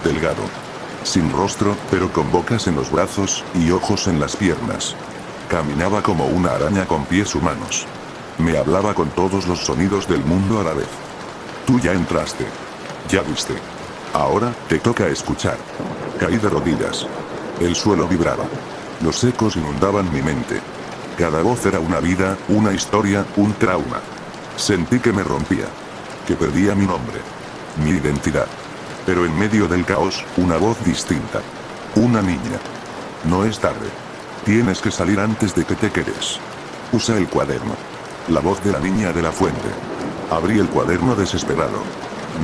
Delgado. Sin rostro, pero con bocas en los brazos, y ojos en las piernas. Caminaba como una araña con pies humanos. Me hablaba con todos los sonidos del mundo a la vez. Tú ya entraste. Ya viste. Ahora, te toca escuchar. Caí de rodillas. El suelo vibraba. Los ecos inundaban mi mente. Cada voz era una vida, una historia, un trauma. Sentí que me rompía. Que perdía mi nombre. Mi identidad. Pero en medio del caos, una voz distinta. Una niña. No es tarde. Tienes que salir antes de que te quedes. Usa el cuaderno. La voz de la niña de la fuente. Abrí el cuaderno desesperado.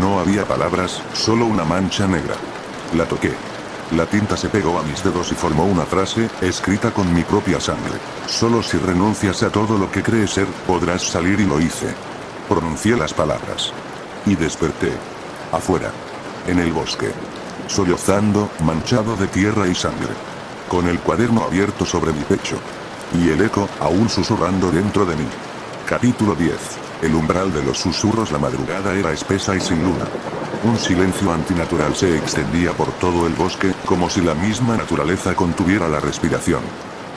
No había palabras, solo una mancha negra. La toqué. La tinta se pegó a mis dedos y formó una frase, escrita con mi propia sangre. Solo si renuncias a todo lo que crees ser, podrás salir, y lo hice. Pronuncié las palabras. Y desperté. Afuera. En el bosque. Sollozando, manchado de tierra y sangre. Con el cuaderno abierto sobre mi pecho. Y el eco, aún susurrando dentro de mí. Capítulo 10. El umbral de los susurros. La madrugada era espesa y sin luna. Un silencio antinatural se extendía por todo el bosque, como si la misma naturaleza contuviera la respiración.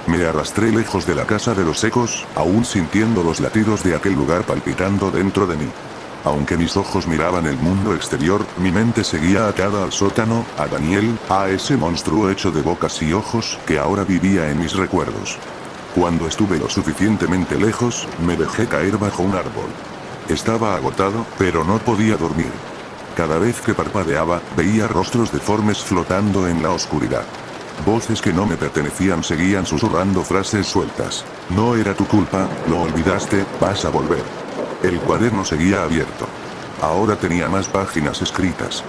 Me arrastré lejos de la casa de los ecos, aún sintiendo los latidos de aquel lugar palpitando dentro de mí. Aunque mis ojos miraban el mundo exterior, mi mente seguía atada al sótano, a Daniel, a ese monstruo hecho de bocas y ojos, que ahora vivía en mis recuerdos. Cuando estuve lo suficientemente lejos, me dejé caer bajo un árbol. Estaba agotado, pero no podía dormir. Cada vez que parpadeaba, veía rostros deformes flotando en la oscuridad. Voces que no me pertenecían seguían susurrando frases sueltas. No era tu culpa, lo olvidaste, vas a volver. El cuaderno seguía abierto. Ahora tenía más páginas escritas.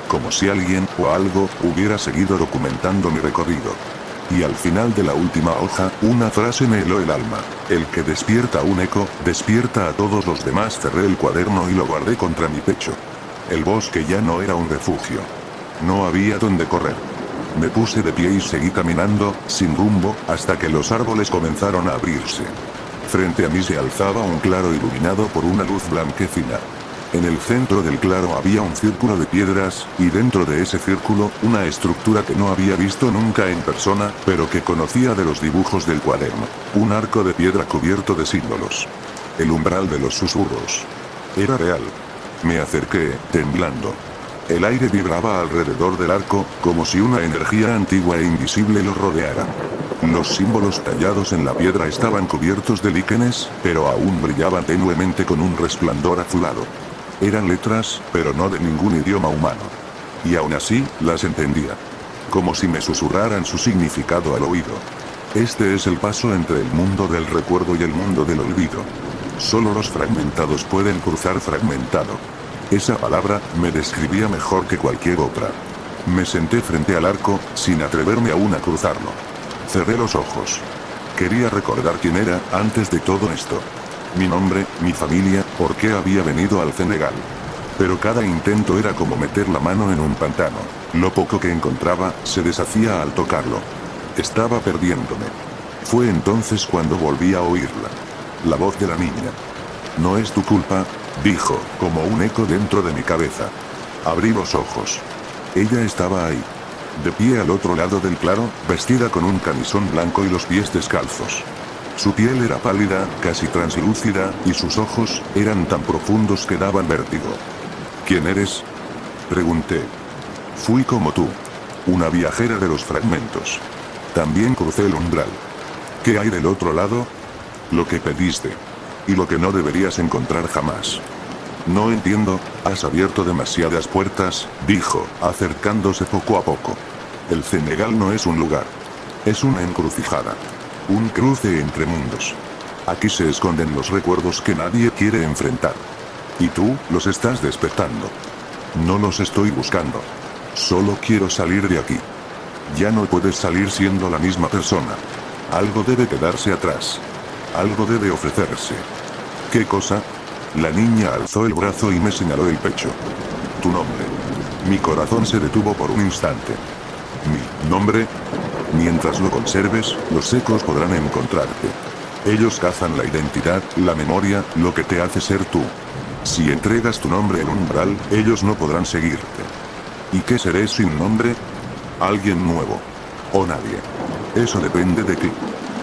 Como si alguien, o algo, hubiera seguido documentando mi recorrido. Y al final de la última hoja, una frase me heló el alma. El que despierta un eco, despierta a todos los demás. Cerré el cuaderno y lo guardé contra mi pecho. El bosque ya no era un refugio. No había donde correr. Me puse de pie y seguí caminando, sin rumbo, hasta que los árboles comenzaron a abrirse. Frente a mí se alzaba un claro iluminado por una luz blanquecina. En el centro del claro había un círculo de piedras, y dentro de ese círculo, una estructura que no había visto nunca en persona, pero que conocía de los dibujos del cuaderno. Un arco de piedra cubierto de símbolos. El umbral de los susurros. Era real. Me acerqué, temblando. El aire vibraba alrededor del arco, como si una energía antigua e invisible lo rodeara. Los símbolos tallados en la piedra estaban cubiertos de líquenes, pero aún brillaban tenuemente con un resplandor azulado. Eran letras, pero no de ningún idioma humano. Y aún así, las entendía. Como si me susurraran su significado al oído. Este es el paso entre el mundo del recuerdo y el mundo del olvido. Solo los fragmentados pueden cruzar. Fragmentado. Esa palabra, me describía mejor que cualquier otra. Me senté frente al arco, sin atreverme aún a cruzarlo. Cerré los ojos. Quería recordar quién era, antes de todo esto. Mi nombre, mi familia, por qué había venido al Senegal. Pero cada intento era como meter la mano en un pantano. Lo poco que encontraba, se deshacía al tocarlo. Estaba perdiéndome. Fue entonces cuando volví a oírla. La voz de la niña. No es tu culpa, dijo, como un eco dentro de mi cabeza. Abrí los ojos. Ella estaba ahí. De pie al otro lado del claro, vestida con un camisón blanco y los pies descalzos. Su piel era pálida, casi translúcida, y sus ojos, eran tan profundos que daban vértigo. ¿Quién eres? Pregunté. Fui como tú. Una viajera de los fragmentos. También crucé el umbral. ¿Qué hay del otro lado? Lo que pediste. Y lo que no deberías encontrar jamás. No entiendo, has abierto demasiadas puertas, dijo, acercándose poco a poco. El Senegal no es un lugar. Es una encrucijada. Un cruce entre mundos. Aquí se esconden los recuerdos que nadie quiere enfrentar. Y tú, los estás despertando. No los estoy buscando. Solo quiero salir de aquí. Ya no puedes salir siendo la misma persona. Algo debe quedarse atrás. Algo debe ofrecerse. ¿Qué cosa? La niña alzó el brazo y me señaló el pecho. Tu nombre. Mi corazón se detuvo por un instante. ¿Mi nombre? Mientras lo conserves, los ecos podrán encontrarte. Ellos cazan la identidad, la memoria, lo que te hace ser tú. Si entregas tu nombre en umbral, ellos no podrán seguirte. ¿Y qué seré sin nombre? Alguien nuevo. O nadie. Eso depende de ti.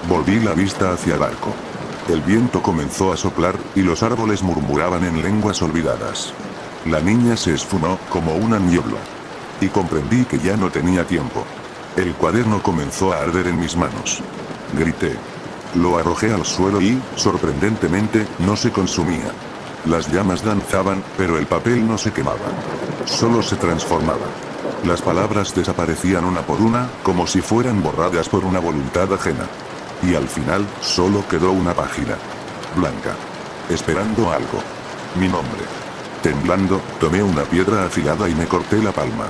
Volví la vista hacia el arco. El viento comenzó a soplar, y los árboles murmuraban en lenguas olvidadas. La niña se esfumó, como una niebla. Y comprendí que ya no tenía tiempo. El cuaderno comenzó a arder en mis manos. Grité. Lo arrojé al suelo y, sorprendentemente, no se consumía. Las llamas danzaban, pero el papel no se quemaba. Solo se transformaba. Las palabras desaparecían una por una, como si fueran borradas por una voluntad ajena. Y al final, solo quedó una página. Blanca. Esperando algo. Mi nombre. Temblando, tomé una piedra afilada y me corté la palma.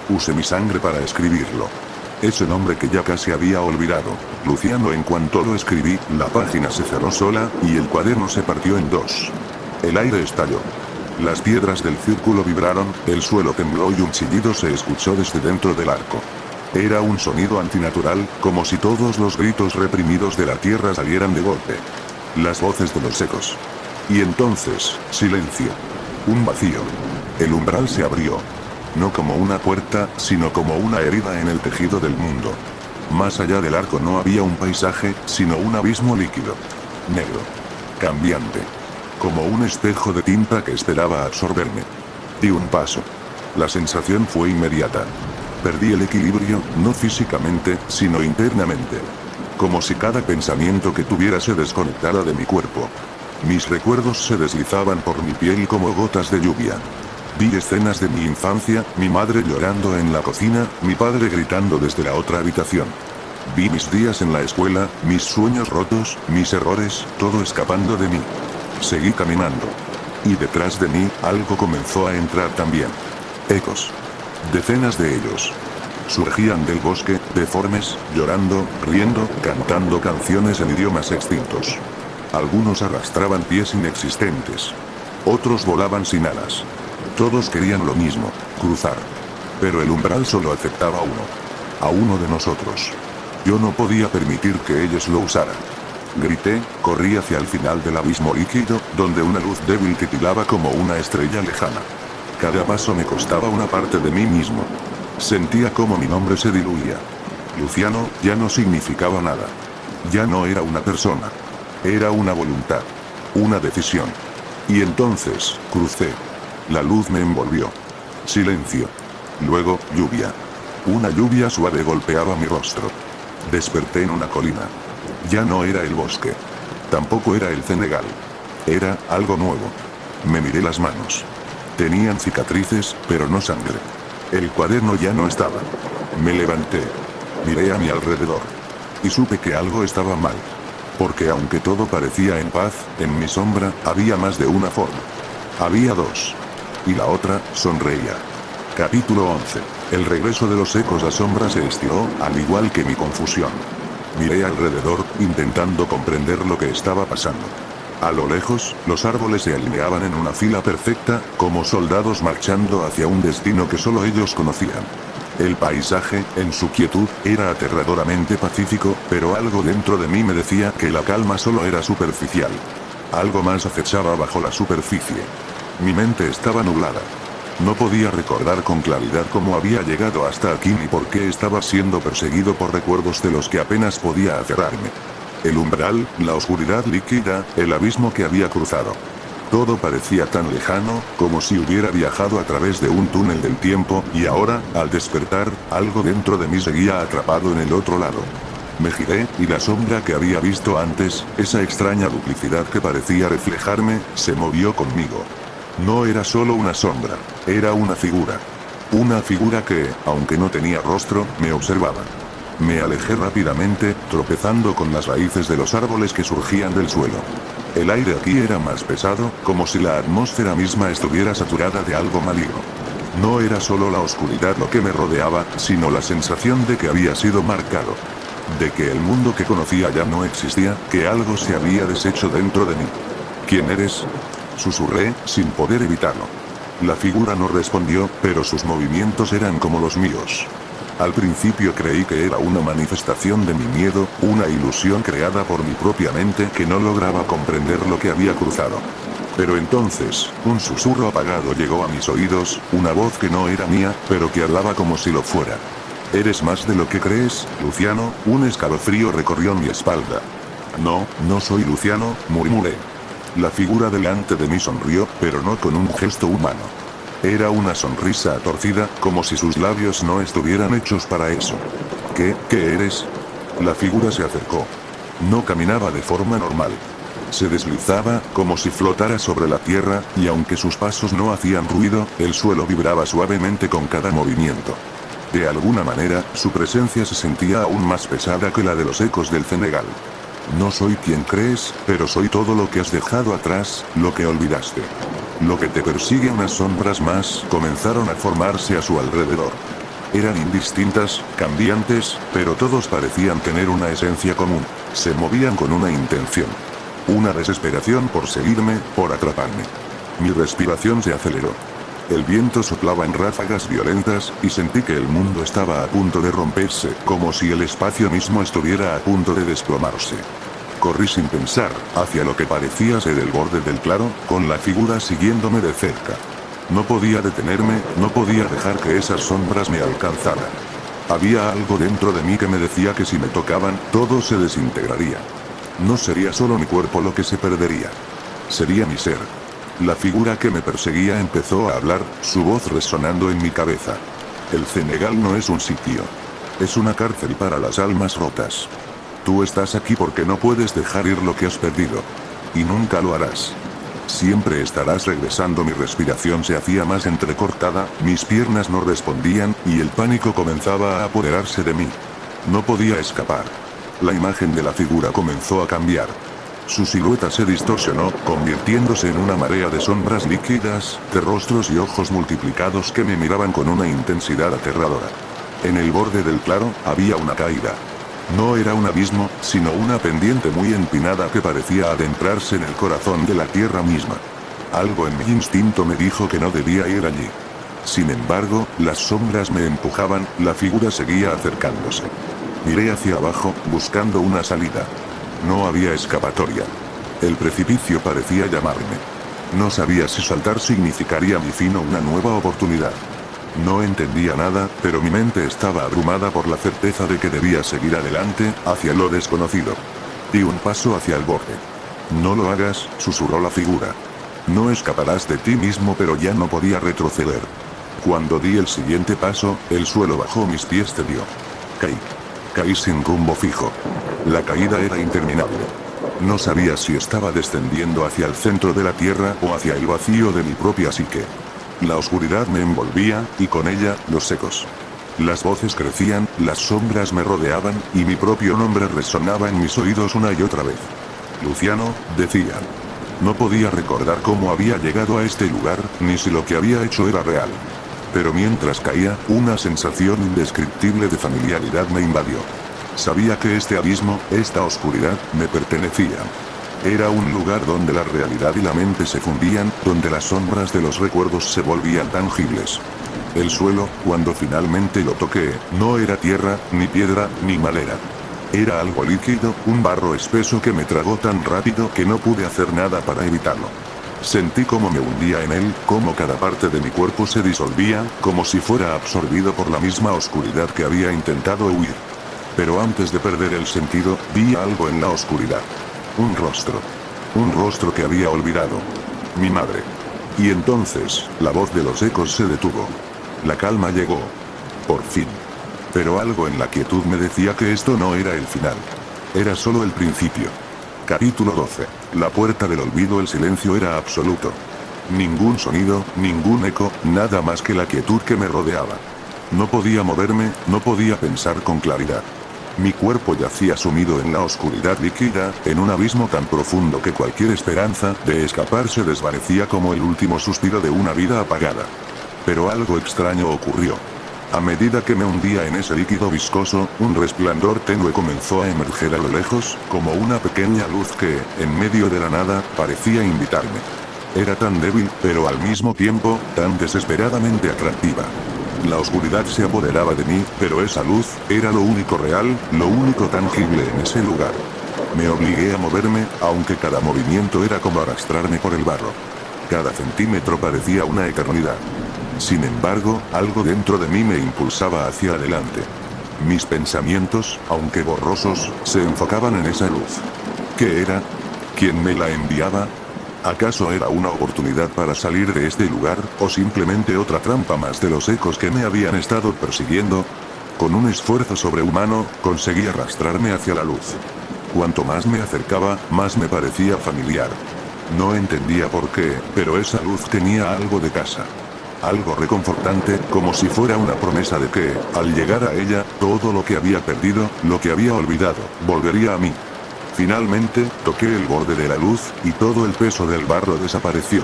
Usé mi sangre para escribirlo. Ese nombre que ya casi había olvidado. Luciano. En cuanto lo escribí, la página se cerró sola, y el cuaderno se partió en dos. El aire estalló. Las piedras del círculo vibraron, el suelo tembló y un chillido se escuchó desde dentro del arco. Era un sonido antinatural, como si todos los gritos reprimidos de la tierra salieran de golpe. Las voces de los ecos. Y entonces, silencio. Un vacío. El umbral se abrió. No como una puerta, sino como una herida en el tejido del mundo. Más allá del arco no había un paisaje, sino un abismo líquido. Negro. Cambiante. Como un espejo de tinta que esperaba absorberme. Di un paso. La sensación fue inmediata. Perdí el equilibrio, no físicamente, sino internamente. Como si cada pensamiento que tuviera se desconectara de mi cuerpo. Mis recuerdos se deslizaban por mi piel como gotas de lluvia. Vi escenas de mi infancia, mi madre llorando en la cocina, mi padre gritando desde la otra habitación. Vi mis días en la escuela, mis sueños rotos, mis errores, todo escapando de mí. Seguí caminando. Y detrás de mí, algo comenzó a entrar también. Ecos. Decenas de ellos. Surgían del bosque, deformes, llorando, riendo, cantando canciones en idiomas extintos. Algunos arrastraban pies inexistentes. Otros volaban sin alas. Todos querían lo mismo, cruzar. Pero el umbral solo aceptaba a uno de nosotros. Yo no podía permitir que ellos lo usaran. Grité, corrí hacia el final del abismo líquido, donde una luz débil titilaba como una estrella lejana. Cada paso me costaba una parte de mí mismo. Sentía como mi nombre se diluía. Luciano ya no significaba nada. Ya no era una persona. Era una voluntad. Una decisión. Y entonces, crucé. La luz me envolvió. Silencio. Luego, lluvia. Una lluvia suave golpeaba mi rostro. Desperté en una colina. Ya no era el bosque. Tampoco era el Senegal. Era algo nuevo. Me miré las manos. Tenían cicatrices, pero no sangre. El cuaderno ya no estaba. Me levanté. Miré a mi alrededor. Y supe que algo estaba mal. Porque aunque todo parecía en paz, en mi sombra, había más de una forma. Había dos. Y la otra, sonreía. Capítulo 11. El regreso de los ecos. La sombra se estiró, al igual que mi confusión. Miré alrededor, intentando comprender lo que estaba pasando. A lo lejos, los árboles se alineaban en una fila perfecta, como soldados marchando hacia un destino que solo ellos conocían. El paisaje, en su quietud, era aterradoramente pacífico, pero algo dentro de mí me decía que la calma solo era superficial. Algo más acechaba bajo la superficie. Mi mente estaba nublada. No podía recordar con claridad cómo había llegado hasta aquí ni por qué estaba siendo perseguido por recuerdos de los que apenas podía aferrarme. El umbral, la oscuridad líquida, el abismo que había cruzado. Todo parecía tan lejano, como si hubiera viajado a través de un túnel del tiempo, y ahora, al despertar, algo dentro de mí seguía atrapado en el otro lado. Me giré, y la sombra que había visto antes, esa extraña duplicidad que parecía reflejarme, se movió conmigo. No era solo una sombra, era una figura. Una figura que, aunque no tenía rostro, me observaba. Me alejé rápidamente, tropezando con las raíces de los árboles que surgían del suelo. El aire aquí era más pesado, como si la atmósfera misma estuviera saturada de algo maligno. No era solo la oscuridad lo que me rodeaba, sino la sensación de que había sido marcado. De que el mundo que conocía ya no existía, que algo se había deshecho dentro de mí. ¿Quién eres?, susurré, sin poder evitarlo. La figura no respondió, pero sus movimientos eran como los míos. Al principio creí que era una manifestación de mi miedo, una ilusión creada por mi propia mente que no lograba comprender lo que había cruzado. Pero entonces, un susurro apagado llegó a mis oídos, una voz que no era mía, pero que hablaba como si lo fuera. «Eres más de lo que crees, Luciano», un escalofrío recorrió mi espalda. «No, no soy Luciano», murmuré. La figura delante de mí sonrió, pero no con un gesto humano. Era una sonrisa torcida, como si sus labios no estuvieran hechos para eso. ¿Qué eres?». La figura se acercó. No caminaba de forma normal. Se deslizaba, como si flotara sobre la tierra, y aunque sus pasos no hacían ruido, el suelo vibraba suavemente con cada movimiento. De alguna manera, su presencia se sentía aún más pesada que la de los ecos del cenagal. «No soy quien crees, pero soy todo lo que has dejado atrás, lo que olvidaste. Lo que te persigue». Unas sombras más comenzaron a formarse a su alrededor. Eran indistintas, cambiantes, pero todos parecían tener una esencia común. Se movían con una intención. Una desesperación por seguirme, por atraparme. Mi respiración se aceleró. El viento soplaba en ráfagas violentas, y sentí que el mundo estaba a punto de romperse, como si el espacio mismo estuviera a punto de desplomarse. Corrí sin pensar, hacia lo que parecía ser el borde del claro, con la figura siguiéndome de cerca. No podía detenerme, no podía dejar que esas sombras me alcanzaran. Había algo dentro de mí que me decía que si me tocaban, todo se desintegraría. No sería solo mi cuerpo lo que se perdería. Sería mi ser. La figura que me perseguía empezó a hablar, su voz resonando en mi cabeza. «El cenagal no es un sitio. Es una cárcel para las almas rotas. Tú estás aquí porque no puedes dejar ir lo que has perdido. Y nunca lo harás. Siempre estarás regresando». Mi respiración se hacía más entrecortada, mis piernas no respondían, y el pánico comenzaba a apoderarse de mí. No podía escapar. La imagen de la figura comenzó a cambiar. Su silueta se distorsionó, convirtiéndose en una marea de sombras líquidas, de rostros y ojos multiplicados que me miraban con una intensidad aterradora. En el borde del claro, había una caída. No era un abismo, sino una pendiente muy empinada que parecía adentrarse en el corazón de la tierra misma. Algo en mi instinto me dijo que no debía ir allí. Sin embargo, las sombras me empujaban, la figura seguía acercándose. Miré hacia abajo, buscando una salida. No había escapatoria. El precipicio parecía llamarme. No sabía si saltar significaría mi fin o una nueva oportunidad. No entendía nada, pero mi mente estaba abrumada por la certeza de que debía seguir adelante, hacia lo desconocido. Di un paso hacia el borde. «No lo hagas», susurró la figura. «No escaparás de ti mismo», pero ya no podía retroceder. Cuando di el siguiente paso, el suelo bajo mis pies cedió. Caí. Caí sin rumbo fijo. La caída era interminable. No sabía si estaba descendiendo hacia el centro de la tierra o hacia el vacío de mi propia psique. La oscuridad me envolvía, y con ella, los ecos. Las voces crecían, las sombras me rodeaban, y mi propio nombre resonaba en mis oídos una y otra vez. «Luciano», decía. No podía recordar cómo había llegado a este lugar, ni si lo que había hecho era real. Pero mientras caía, una sensación indescriptible de familiaridad me invadió. Sabía que este abismo, esta oscuridad, me pertenecían. Era un lugar donde la realidad y la mente se fundían, donde las sombras de los recuerdos se volvían tangibles. El suelo, cuando finalmente lo toqué, no era tierra, ni piedra, ni madera. Era algo líquido, un barro espeso que me tragó tan rápido que no pude hacer nada para evitarlo. Sentí cómo me hundía en él, cómo cada parte de mi cuerpo se disolvía, como si fuera absorbido por la misma oscuridad que había intentado huir. Pero antes de perder el sentido, vi algo en la oscuridad. Un rostro. Un rostro que había olvidado. Mi madre. Y entonces, la voz de los ecos se detuvo. La calma llegó. Por fin. Pero algo en la quietud me decía que esto no era el final. Era solo el principio. Capítulo 12. La puerta del olvido. El silencio era absoluto. Ningún sonido, ningún eco, nada más que la quietud que me rodeaba. No podía moverme, no podía pensar con claridad. Mi cuerpo yacía sumido en la oscuridad líquida, en un abismo tan profundo que cualquier esperanza de escapar se desvanecía como el último suspiro de una vida apagada. Pero algo extraño ocurrió. A medida que me hundía en ese líquido viscoso, un resplandor tenue comenzó a emerger a lo lejos, como una pequeña luz que, en medio de la nada, parecía invitarme. Era tan débil, pero al mismo tiempo, tan desesperadamente atractiva. La oscuridad se apoderaba de mí, pero esa luz era lo único real, lo único tangible en ese lugar. Me obligué a moverme, aunque cada movimiento era como arrastrarme por el barro. Cada centímetro parecía una eternidad. Sin embargo, algo dentro de mí me impulsaba hacia adelante. Mis pensamientos, aunque borrosos, se enfocaban en esa luz. ¿Qué era? ¿Quién me la enviaba? ¿Acaso era una oportunidad para salir de este lugar, o simplemente otra trampa más de los ecos que me habían estado persiguiendo? Con un esfuerzo sobrehumano, conseguí arrastrarme hacia la luz. Cuanto más me acercaba, más me parecía familiar. No entendía por qué, pero esa luz tenía algo de casa. Algo reconfortante, como si fuera una promesa de que, al llegar a ella, todo lo que había perdido, lo que había olvidado, volvería a mí. Finalmente, toqué el borde de la luz, y todo el peso del barro desapareció.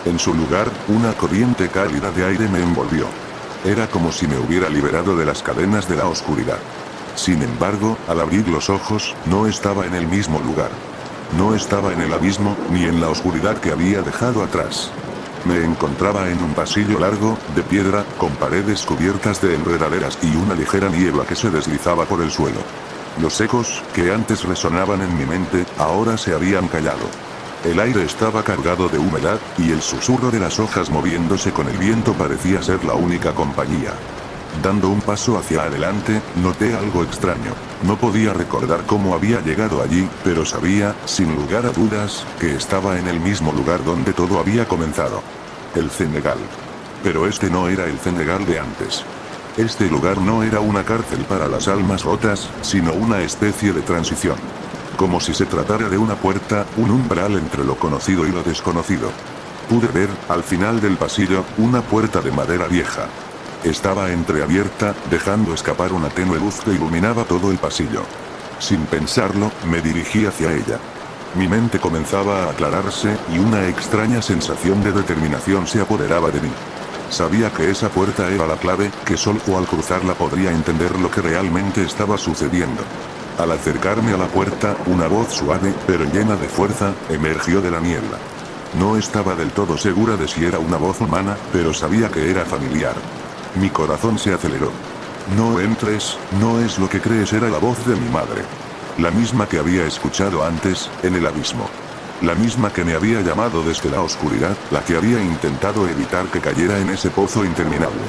En su lugar, una corriente cálida de aire me envolvió. Era como si me hubiera liberado de las cadenas de la oscuridad. Sin embargo, al abrir los ojos, no estaba en el mismo lugar. No estaba en el abismo, ni en la oscuridad que había dejado atrás. Me encontraba en un pasillo largo, de piedra, con paredes cubiertas de enredaderas y una ligera niebla que se deslizaba por el suelo. Los ecos, que antes resonaban en mi mente, ahora se habían callado. El aire estaba cargado de humedad, y el susurro de las hojas moviéndose con el viento parecía ser la única compañía. Dando un paso hacia adelante, noté algo extraño. No podía recordar cómo había llegado allí, pero sabía, sin lugar a dudas, que estaba en el mismo lugar donde todo había comenzado. El Cenegal. Pero este no era el Cenegal de antes. Este lugar no era una cárcel para las almas rotas, sino una especie de transición. Como si se tratara de una puerta, un umbral entre lo conocido y lo desconocido. Pude ver, al final del pasillo, una puerta de madera vieja. Estaba entreabierta, dejando escapar una tenue luz que iluminaba todo el pasillo. Sin pensarlo, me dirigí hacia ella. Mi mente comenzaba a aclararse, y una extraña sensación de determinación se apoderaba de mí. Sabía que esa puerta era la clave, que solo al cruzarla podría entender lo que realmente estaba sucediendo. Al acercarme a la puerta, una voz suave, pero llena de fuerza, emergió de la niebla. No estaba del todo segura de si era una voz humana, pero sabía que era familiar. Mi corazón se aceleró. No entres, no es lo que crees, era la voz de mi madre. La misma que había escuchado antes, en el abismo. La misma que me había llamado desde la oscuridad, la que había intentado evitar que cayera en ese pozo interminable.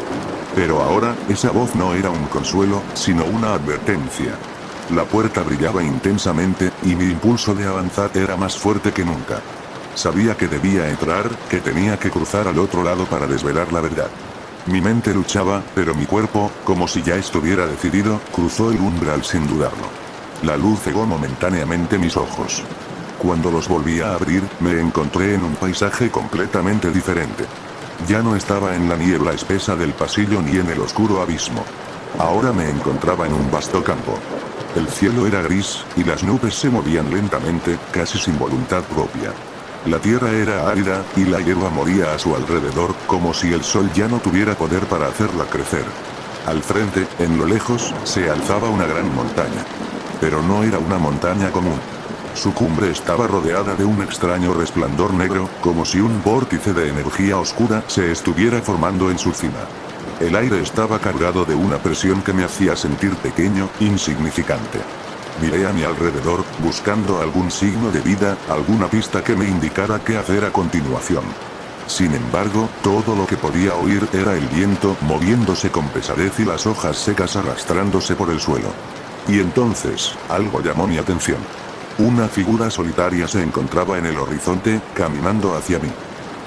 Pero ahora, esa voz no era un consuelo, sino una advertencia. La puerta brillaba intensamente, y mi impulso de avanzar era más fuerte que nunca. Sabía que debía entrar, que tenía que cruzar al otro lado para desvelar la verdad. Mi mente luchaba, pero mi cuerpo, como si ya estuviera decidido, cruzó el umbral sin dudarlo. La luz cegó momentáneamente mis ojos. Cuando los volví a abrir, me encontré en un paisaje completamente diferente. Ya no estaba en la niebla espesa del pasillo ni en el oscuro abismo. Ahora me encontraba en un vasto campo. El cielo era gris, y las nubes se movían lentamente, casi sin voluntad propia. La tierra era árida, y la hierba moría a su alrededor, como si el sol ya no tuviera poder para hacerla crecer. Al frente, en lo lejos, se alzaba una gran montaña. Pero no era una montaña común. Su cumbre estaba rodeada de un extraño resplandor negro, como si un vórtice de energía oscura se estuviera formando en su cima. El aire estaba cargado de una presión que me hacía sentir pequeño, insignificante. Miré a mi alrededor, buscando algún signo de vida, alguna pista que me indicara qué hacer a continuación. Sin embargo, todo lo que podía oír era el viento moviéndose con pesadez y las hojas secas arrastrándose por el suelo. Y entonces, algo llamó mi atención. Una figura solitaria se encontraba en el horizonte, caminando hacia mí.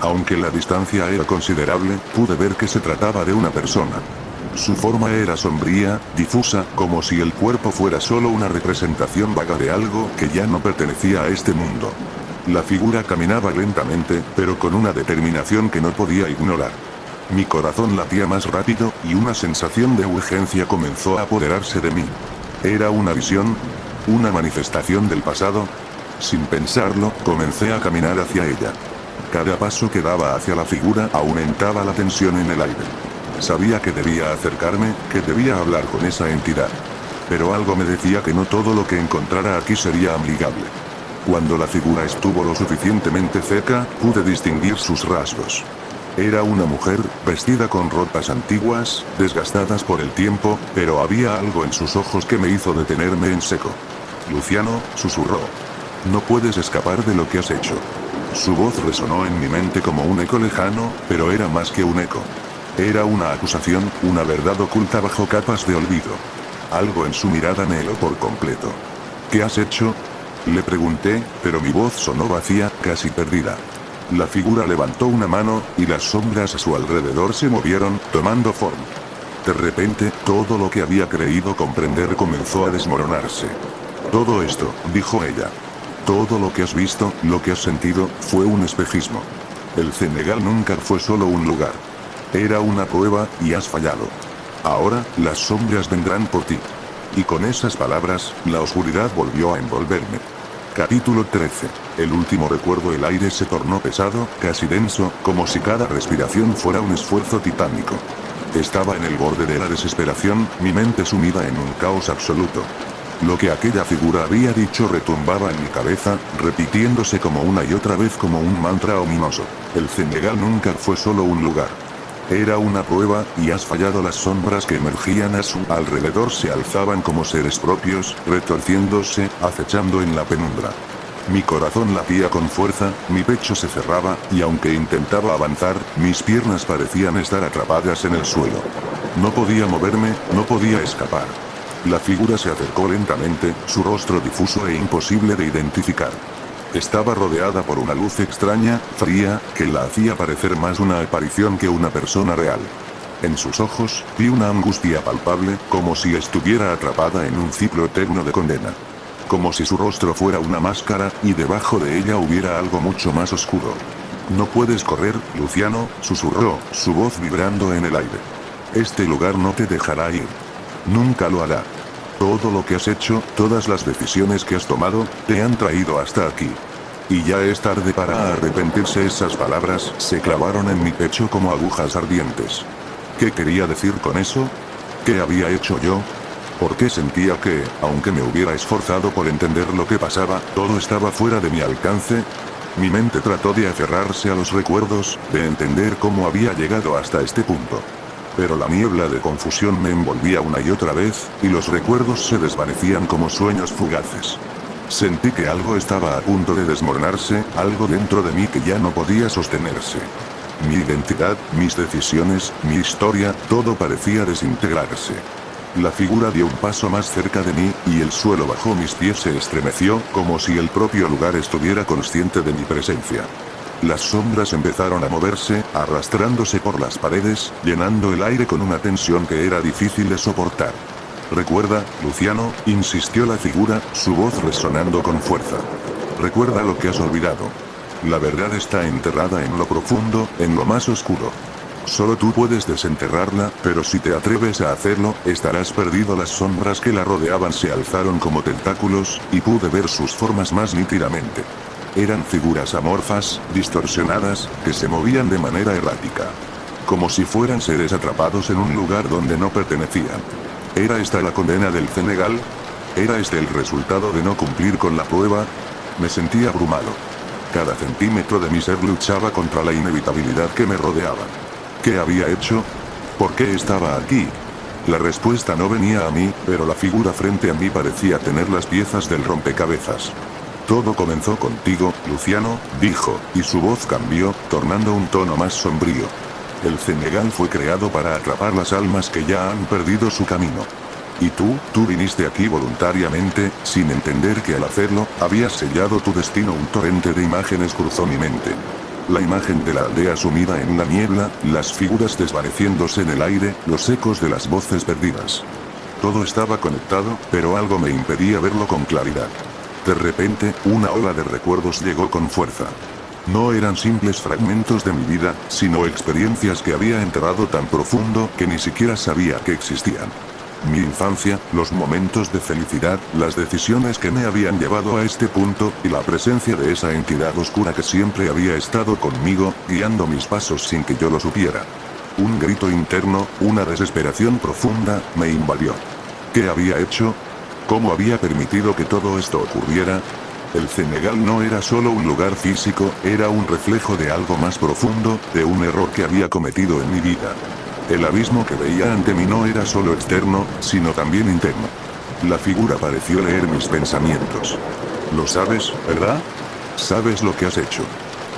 Aunque la distancia era considerable, pude ver que se trataba de una persona. Su forma era sombría, difusa, como si el cuerpo fuera solo una representación vaga de algo que ya no pertenecía a este mundo. La figura caminaba lentamente, pero con una determinación que no podía ignorar. Mi corazón latía más rápido, y una sensación de urgencia comenzó a apoderarse de mí. ¿Era una visión? ¿Una manifestación del pasado? Sin pensarlo, comencé a caminar hacia ella. Cada paso que daba hacia la figura aumentaba la tensión en el aire. Sabía que debía acercarme, que debía hablar con esa entidad. Pero algo me decía que no todo lo que encontrara aquí sería amigable. Cuando la figura estuvo lo suficientemente cerca, pude distinguir sus rasgos. Era una mujer, vestida con ropas antiguas, desgastadas por el tiempo, pero había algo en sus ojos que me hizo detenerme en seco. Luciano, susurró. No puedes escapar de lo que has hecho. Su voz resonó en mi mente como un eco lejano, pero era más que un eco. Era una acusación, una verdad oculta bajo capas de olvido. Algo en su mirada me heló por completo. ¿Qué has hecho? Le pregunté, pero mi voz sonó vacía, casi perdida. La figura levantó una mano, y las sombras a su alrededor se movieron, tomando forma. De repente, todo lo que había creído comprender comenzó a desmoronarse. Todo esto, dijo ella. Todo lo que has visto, lo que has sentido, fue un espejismo. El Senegal nunca fue solo un lugar. Era una prueba, y has fallado. Ahora, las sombras vendrán por ti. Y con esas palabras, la oscuridad volvió a envolverme. Capítulo 13. El último recuerdo. El aire se tornó pesado, casi denso, como si cada respiración fuera un esfuerzo titánico. Estaba en el borde de la desesperación, mi mente sumida en un caos absoluto. Lo que aquella figura había dicho retumbaba en mi cabeza, repitiéndose como una y otra vez como un mantra ominoso. El Senegal nunca fue solo un lugar. Era una prueba, y has fallado. Las sombras que emergían a su alrededor se alzaban como seres propios, retorciéndose, acechando en la penumbra. Mi corazón latía con fuerza, mi pecho se cerraba, y aunque intentaba avanzar, mis piernas parecían estar atrapadas en el suelo. No podía moverme, no podía escapar. La figura se acercó lentamente, su rostro difuso e imposible de identificar. Estaba rodeada por una luz extraña, fría, que la hacía parecer más una aparición que una persona real. En sus ojos, vi una angustia palpable, como si estuviera atrapada en un ciclo eterno de condena. Como si su rostro fuera una máscara, y debajo de ella hubiera algo mucho más oscuro. No puedes correr, Luciano, susurró, su voz vibrando en el aire. Este lugar no te dejará ir. Nunca lo hará. Todo lo que has hecho, todas las decisiones que has tomado, te han traído hasta aquí. Y ya es tarde para arrepentirse. Esas palabras se clavaron en mi pecho como agujas ardientes. ¿Qué quería decir con eso? ¿Qué había hecho yo? ¿Por qué sentía que, aunque me hubiera esforzado por entender lo que pasaba, todo estaba fuera de mi alcance? Mi mente trató de aferrarse a los recuerdos, de entender cómo había llegado hasta este punto. Pero la niebla de confusión me envolvía una y otra vez, y los recuerdos se desvanecían como sueños fugaces. Sentí que algo estaba a punto de desmoronarse, algo dentro de mí que ya no podía sostenerse. Mi identidad, mis decisiones, mi historia, todo parecía desintegrarse. La figura dio un paso más cerca de mí, y el suelo bajo mis pies se estremeció, como si el propio lugar estuviera consciente de mi presencia. Las sombras empezaron a moverse, arrastrándose por las paredes, llenando el aire con una tensión que era difícil de soportar. Recuerda, Luciano, insistió la figura, su voz resonando con fuerza. Recuerda lo que has olvidado. La verdad está enterrada en lo profundo, en lo más oscuro. Solo tú puedes desenterrarla, pero si te atreves a hacerlo, estarás perdido. Las sombras que la rodeaban se alzaron como tentáculos, y pude ver sus formas más nítidamente. Eran figuras amorfas, distorsionadas, que se movían de manera errática. Como si fueran seres atrapados en un lugar donde no pertenecían. ¿Era esta la condena del Senegal? ¿Era este el resultado de no cumplir con la prueba? Me sentí abrumado. Cada centímetro de mi ser luchaba contra la inevitabilidad que me rodeaba. ¿Qué había hecho? ¿Por qué estaba aquí? La respuesta no venía a mí, pero la figura frente a mí parecía tener las piezas del rompecabezas. Todo comenzó contigo, Luciano, dijo, y su voz cambió, tornando un tono más sombrío. El Senegal fue creado para atrapar las almas que ya han perdido su camino. Y tú viniste aquí voluntariamente, sin entender que al hacerlo, habías sellado tu destino. Un torrente de imágenes cruzó mi mente. La imagen de la aldea sumida en una niebla, las figuras desvaneciéndose en el aire, los ecos de las voces perdidas. Todo estaba conectado, pero algo me impedía verlo con claridad. De repente, una ola de recuerdos llegó con fuerza. No eran simples fragmentos de mi vida, sino experiencias que había enterrado tan profundo que ni siquiera sabía que existían. Mi infancia, los momentos de felicidad, las decisiones que me habían llevado a este punto, y la presencia de esa entidad oscura que siempre había estado conmigo, guiando mis pasos sin que yo lo supiera. Un grito interno, una desesperación profunda, me invadió. ¿Qué había hecho? ¿Cómo había permitido que todo esto ocurriera? El Senegal no era solo un lugar físico, era un reflejo de algo más profundo, de un error que había cometido en mi vida. El abismo que veía ante mí no era solo externo, sino también interno. La figura pareció leer mis pensamientos. Lo sabes, ¿verdad? Sabes lo que has hecho.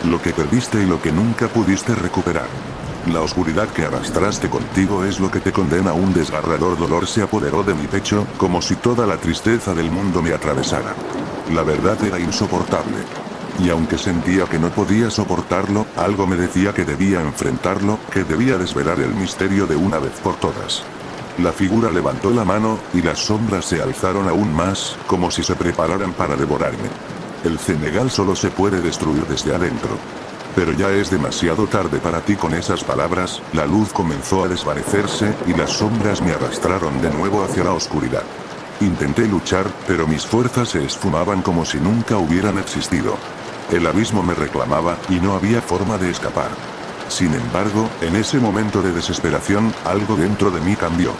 Lo que perdiste y lo que nunca pudiste recuperar. La oscuridad que arrastraste contigo es lo que te condena. Un desgarrador dolor se apoderó de mi pecho, como si toda la tristeza del mundo me atravesara. La verdad era insoportable. Y aunque sentía que no podía soportarlo, algo me decía que debía enfrentarlo, que debía desvelar el misterio de una vez por todas. La figura levantó la mano, y las sombras se alzaron aún más, como si se prepararan para devorarme. El Senegal solo se puede destruir desde adentro. Pero ya es demasiado tarde para ti. Con esas palabras, la luz comenzó a desvanecerse, y las sombras me arrastraron de nuevo hacia la oscuridad. Intenté luchar, pero mis fuerzas se esfumaban como si nunca hubieran existido. El abismo me reclamaba, y no había forma de escapar. Sin embargo, en ese momento de desesperación, algo dentro de mí cambió.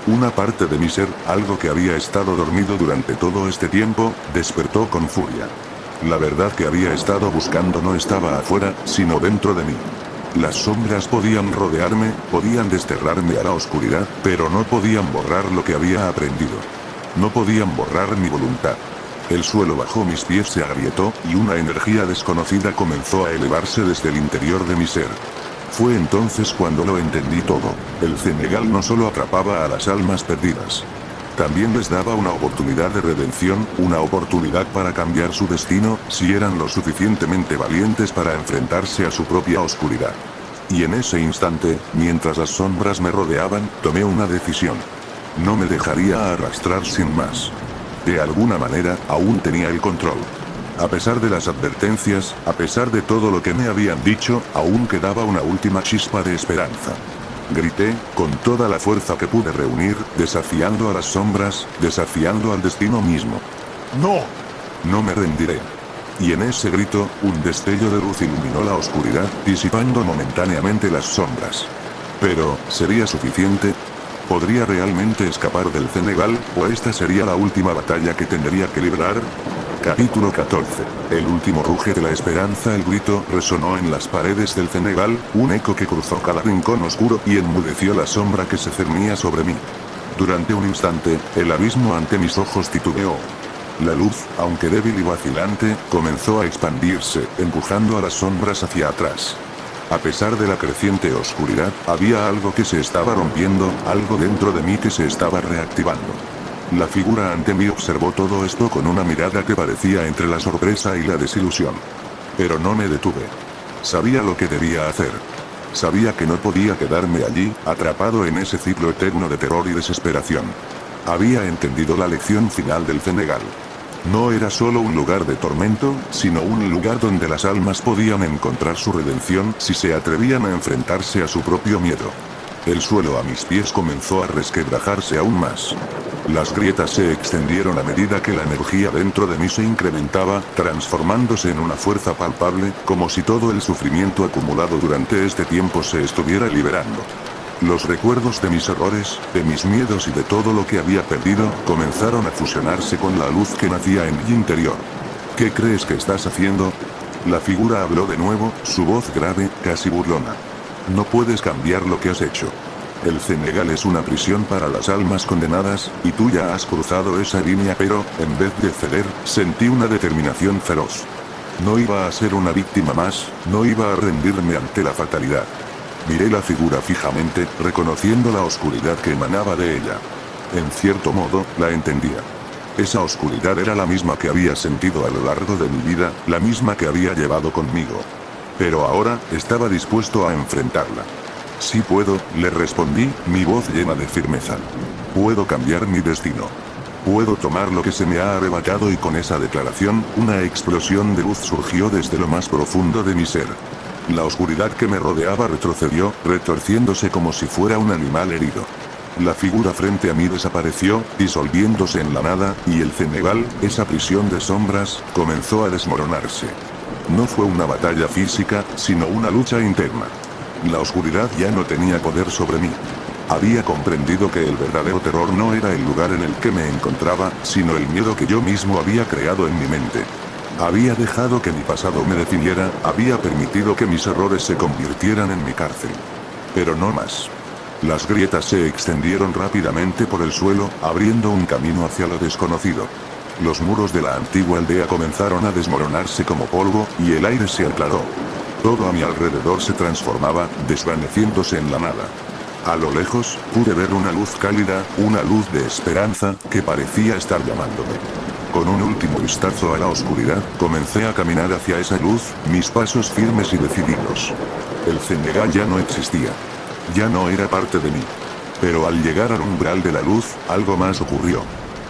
Una parte de mi ser, algo que había estado dormido durante todo este tiempo, despertó con furia. La verdad que había estado buscando no estaba afuera, sino dentro de mí. Las sombras podían rodearme, podían desterrarme a la oscuridad, pero no podían borrar lo que había aprendido. No podían borrar mi voluntad. El suelo bajo mis pies se agrietó, y una energía desconocida comenzó a elevarse desde el interior de mi ser. Fue entonces cuando lo entendí todo. El Senegal no solo atrapaba a las almas perdidas. También les daba una oportunidad de redención, una oportunidad para cambiar su destino, si eran lo suficientemente valientes para enfrentarse a su propia oscuridad. Y en ese instante, mientras las sombras me rodeaban, tomé una decisión. No me dejaría arrastrar sin más. De alguna manera, aún tenía el control. A pesar de las advertencias, a pesar de todo lo que me habían dicho, aún quedaba una última chispa de esperanza. Grité, con toda la fuerza que pude reunir, desafiando a las sombras, desafiando al destino mismo. ¡No! No me rendiré. Y en ese grito, un destello de luz iluminó la oscuridad, disipando momentáneamente las sombras. Pero, ¿sería suficiente? ¿Podría realmente escapar del Senegal, o esta sería la última batalla que tendría que librar? Capítulo 14. El último ruge de la esperanza. El grito resonó en las paredes del Senegal, un eco que cruzó cada rincón oscuro y enmudeció la sombra que se cernía sobre mí. Durante un instante, el abismo ante mis ojos titubeó. La luz, aunque débil y vacilante, comenzó a expandirse, empujando a las sombras hacia atrás. A pesar de la creciente oscuridad, había algo que se estaba rompiendo, algo dentro de mí que se estaba reactivando. La figura ante mí observó todo esto con una mirada que parecía entre la sorpresa y la desilusión. Pero no me detuve. Sabía lo que debía hacer. Sabía que no podía quedarme allí, atrapado en ese ciclo eterno de terror y desesperación. Había entendido la lección final del Senegal. No era solo un lugar de tormento, sino un lugar donde las almas podían encontrar su redención si se atrevían a enfrentarse a su propio miedo. El suelo a mis pies comenzó a resquebrajarse aún más. Las grietas se extendieron a medida que la energía dentro de mí se incrementaba, transformándose en una fuerza palpable, como si todo el sufrimiento acumulado durante este tiempo se estuviera liberando. Los recuerdos de mis errores, de mis miedos y de todo lo que había perdido, comenzaron a fusionarse con la luz que nacía en mi interior. ¿Qué crees que estás haciendo? La figura habló de nuevo, su voz grave, casi burlona. No puedes cambiar lo que has hecho. El Senegal es una prisión para las almas condenadas, y tú ya has cruzado esa línea, pero, en vez de ceder, sentí una determinación feroz. No iba a ser una víctima más, no iba a rendirme ante la fatalidad. Miré la figura fijamente, reconociendo la oscuridad que emanaba de ella. En cierto modo, la entendía. Esa oscuridad era la misma que había sentido a lo largo de mi vida, la misma que había llevado conmigo. Pero ahora, estaba dispuesto a enfrentarla. Sí puedo, le respondí, mi voz llena de firmeza. Puedo cambiar mi destino. Puedo tomar lo que se me ha arrebatado, y con esa declaración, una explosión de luz surgió desde lo más profundo de mi ser. La oscuridad que me rodeaba retrocedió, retorciéndose como si fuera un animal herido. La figura frente a mí desapareció, disolviéndose en la nada, y el Cenegal, esa prisión de sombras, comenzó a desmoronarse. No fue una batalla física, sino una lucha interna. La oscuridad ya no tenía poder sobre mí. Había comprendido que el verdadero terror no era el lugar en el que me encontraba, sino el miedo que yo mismo había creado en mi mente. Había dejado que mi pasado me definiera, había permitido que mis errores se convirtieran en mi cárcel. Pero no más. Las grietas se extendieron rápidamente por el suelo, abriendo un camino hacia lo desconocido. Los muros de la antigua aldea comenzaron a desmoronarse como polvo, y el aire se aclaró. Todo a mi alrededor se transformaba, desvaneciéndose en la nada. A lo lejos, pude ver una luz cálida, una luz de esperanza, que parecía estar llamándome. Con un último vistazo a la oscuridad, comencé a caminar hacia esa luz, mis pasos firmes y decididos. El Cenegal ya no existía. Ya no era parte de mí. Pero al llegar al umbral de la luz, algo más ocurrió.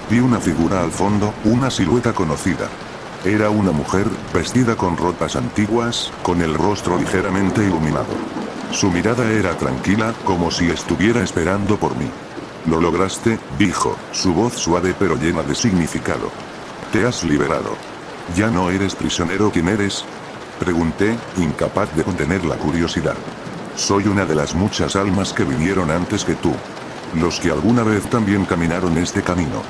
Vi una figura al fondo, una silueta conocida. Era una mujer, vestida con ropas antiguas, con el rostro ligeramente iluminado. Su mirada era tranquila, como si estuviera esperando por mí. «Lo lograste», dijo, su voz suave pero llena de significado. «Te has liberado. ¿Ya no eres prisionero? ¿Quién eres?», pregunté, incapaz de contener la curiosidad. «Soy una de las muchas almas que vinieron antes que tú. Los que alguna vez también caminaron este camino.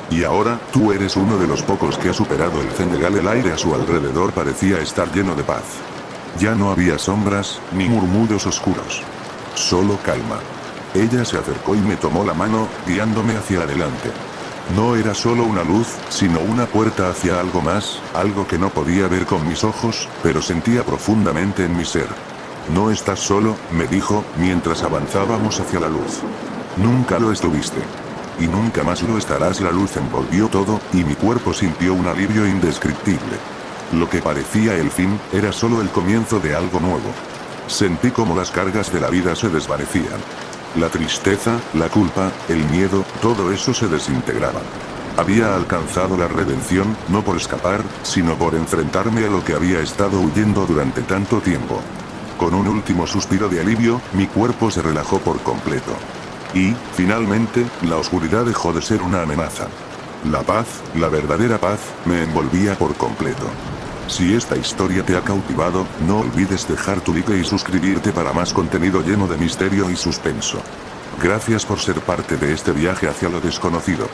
Y ahora, tú eres uno de los pocos que ha superado el Cenegal». El aire a su alrededor parecía estar lleno de paz. Ya no había sombras, ni murmullos oscuros. Solo calma. Ella se acercó y me tomó la mano, guiándome hacia adelante. No era solo una luz, sino una puerta hacia algo más, algo que no podía ver con mis ojos, pero sentía profundamente en mi ser. «No estás solo», me dijo, mientras avanzábamos hacia la luz. «Nunca lo estuviste. Y nunca más lo estarás». La luz envolvió todo, y mi cuerpo sintió un alivio indescriptible. Lo que parecía el fin, era solo el comienzo de algo nuevo. Sentí como las cargas de la vida se desvanecían. La tristeza, la culpa, el miedo, todo eso se desintegraba. Había alcanzado la redención, no por escapar, sino por enfrentarme a lo que había estado huyendo durante tanto tiempo. Con un último suspiro de alivio, mi cuerpo se relajó por completo. Y, finalmente, la oscuridad dejó de ser una amenaza. La paz, la verdadera paz, me envolvía por completo. Si esta historia te ha cautivado, no olvides dejar tu like y suscribirte para más contenido lleno de misterio y suspenso. Gracias por ser parte de este viaje hacia lo desconocido.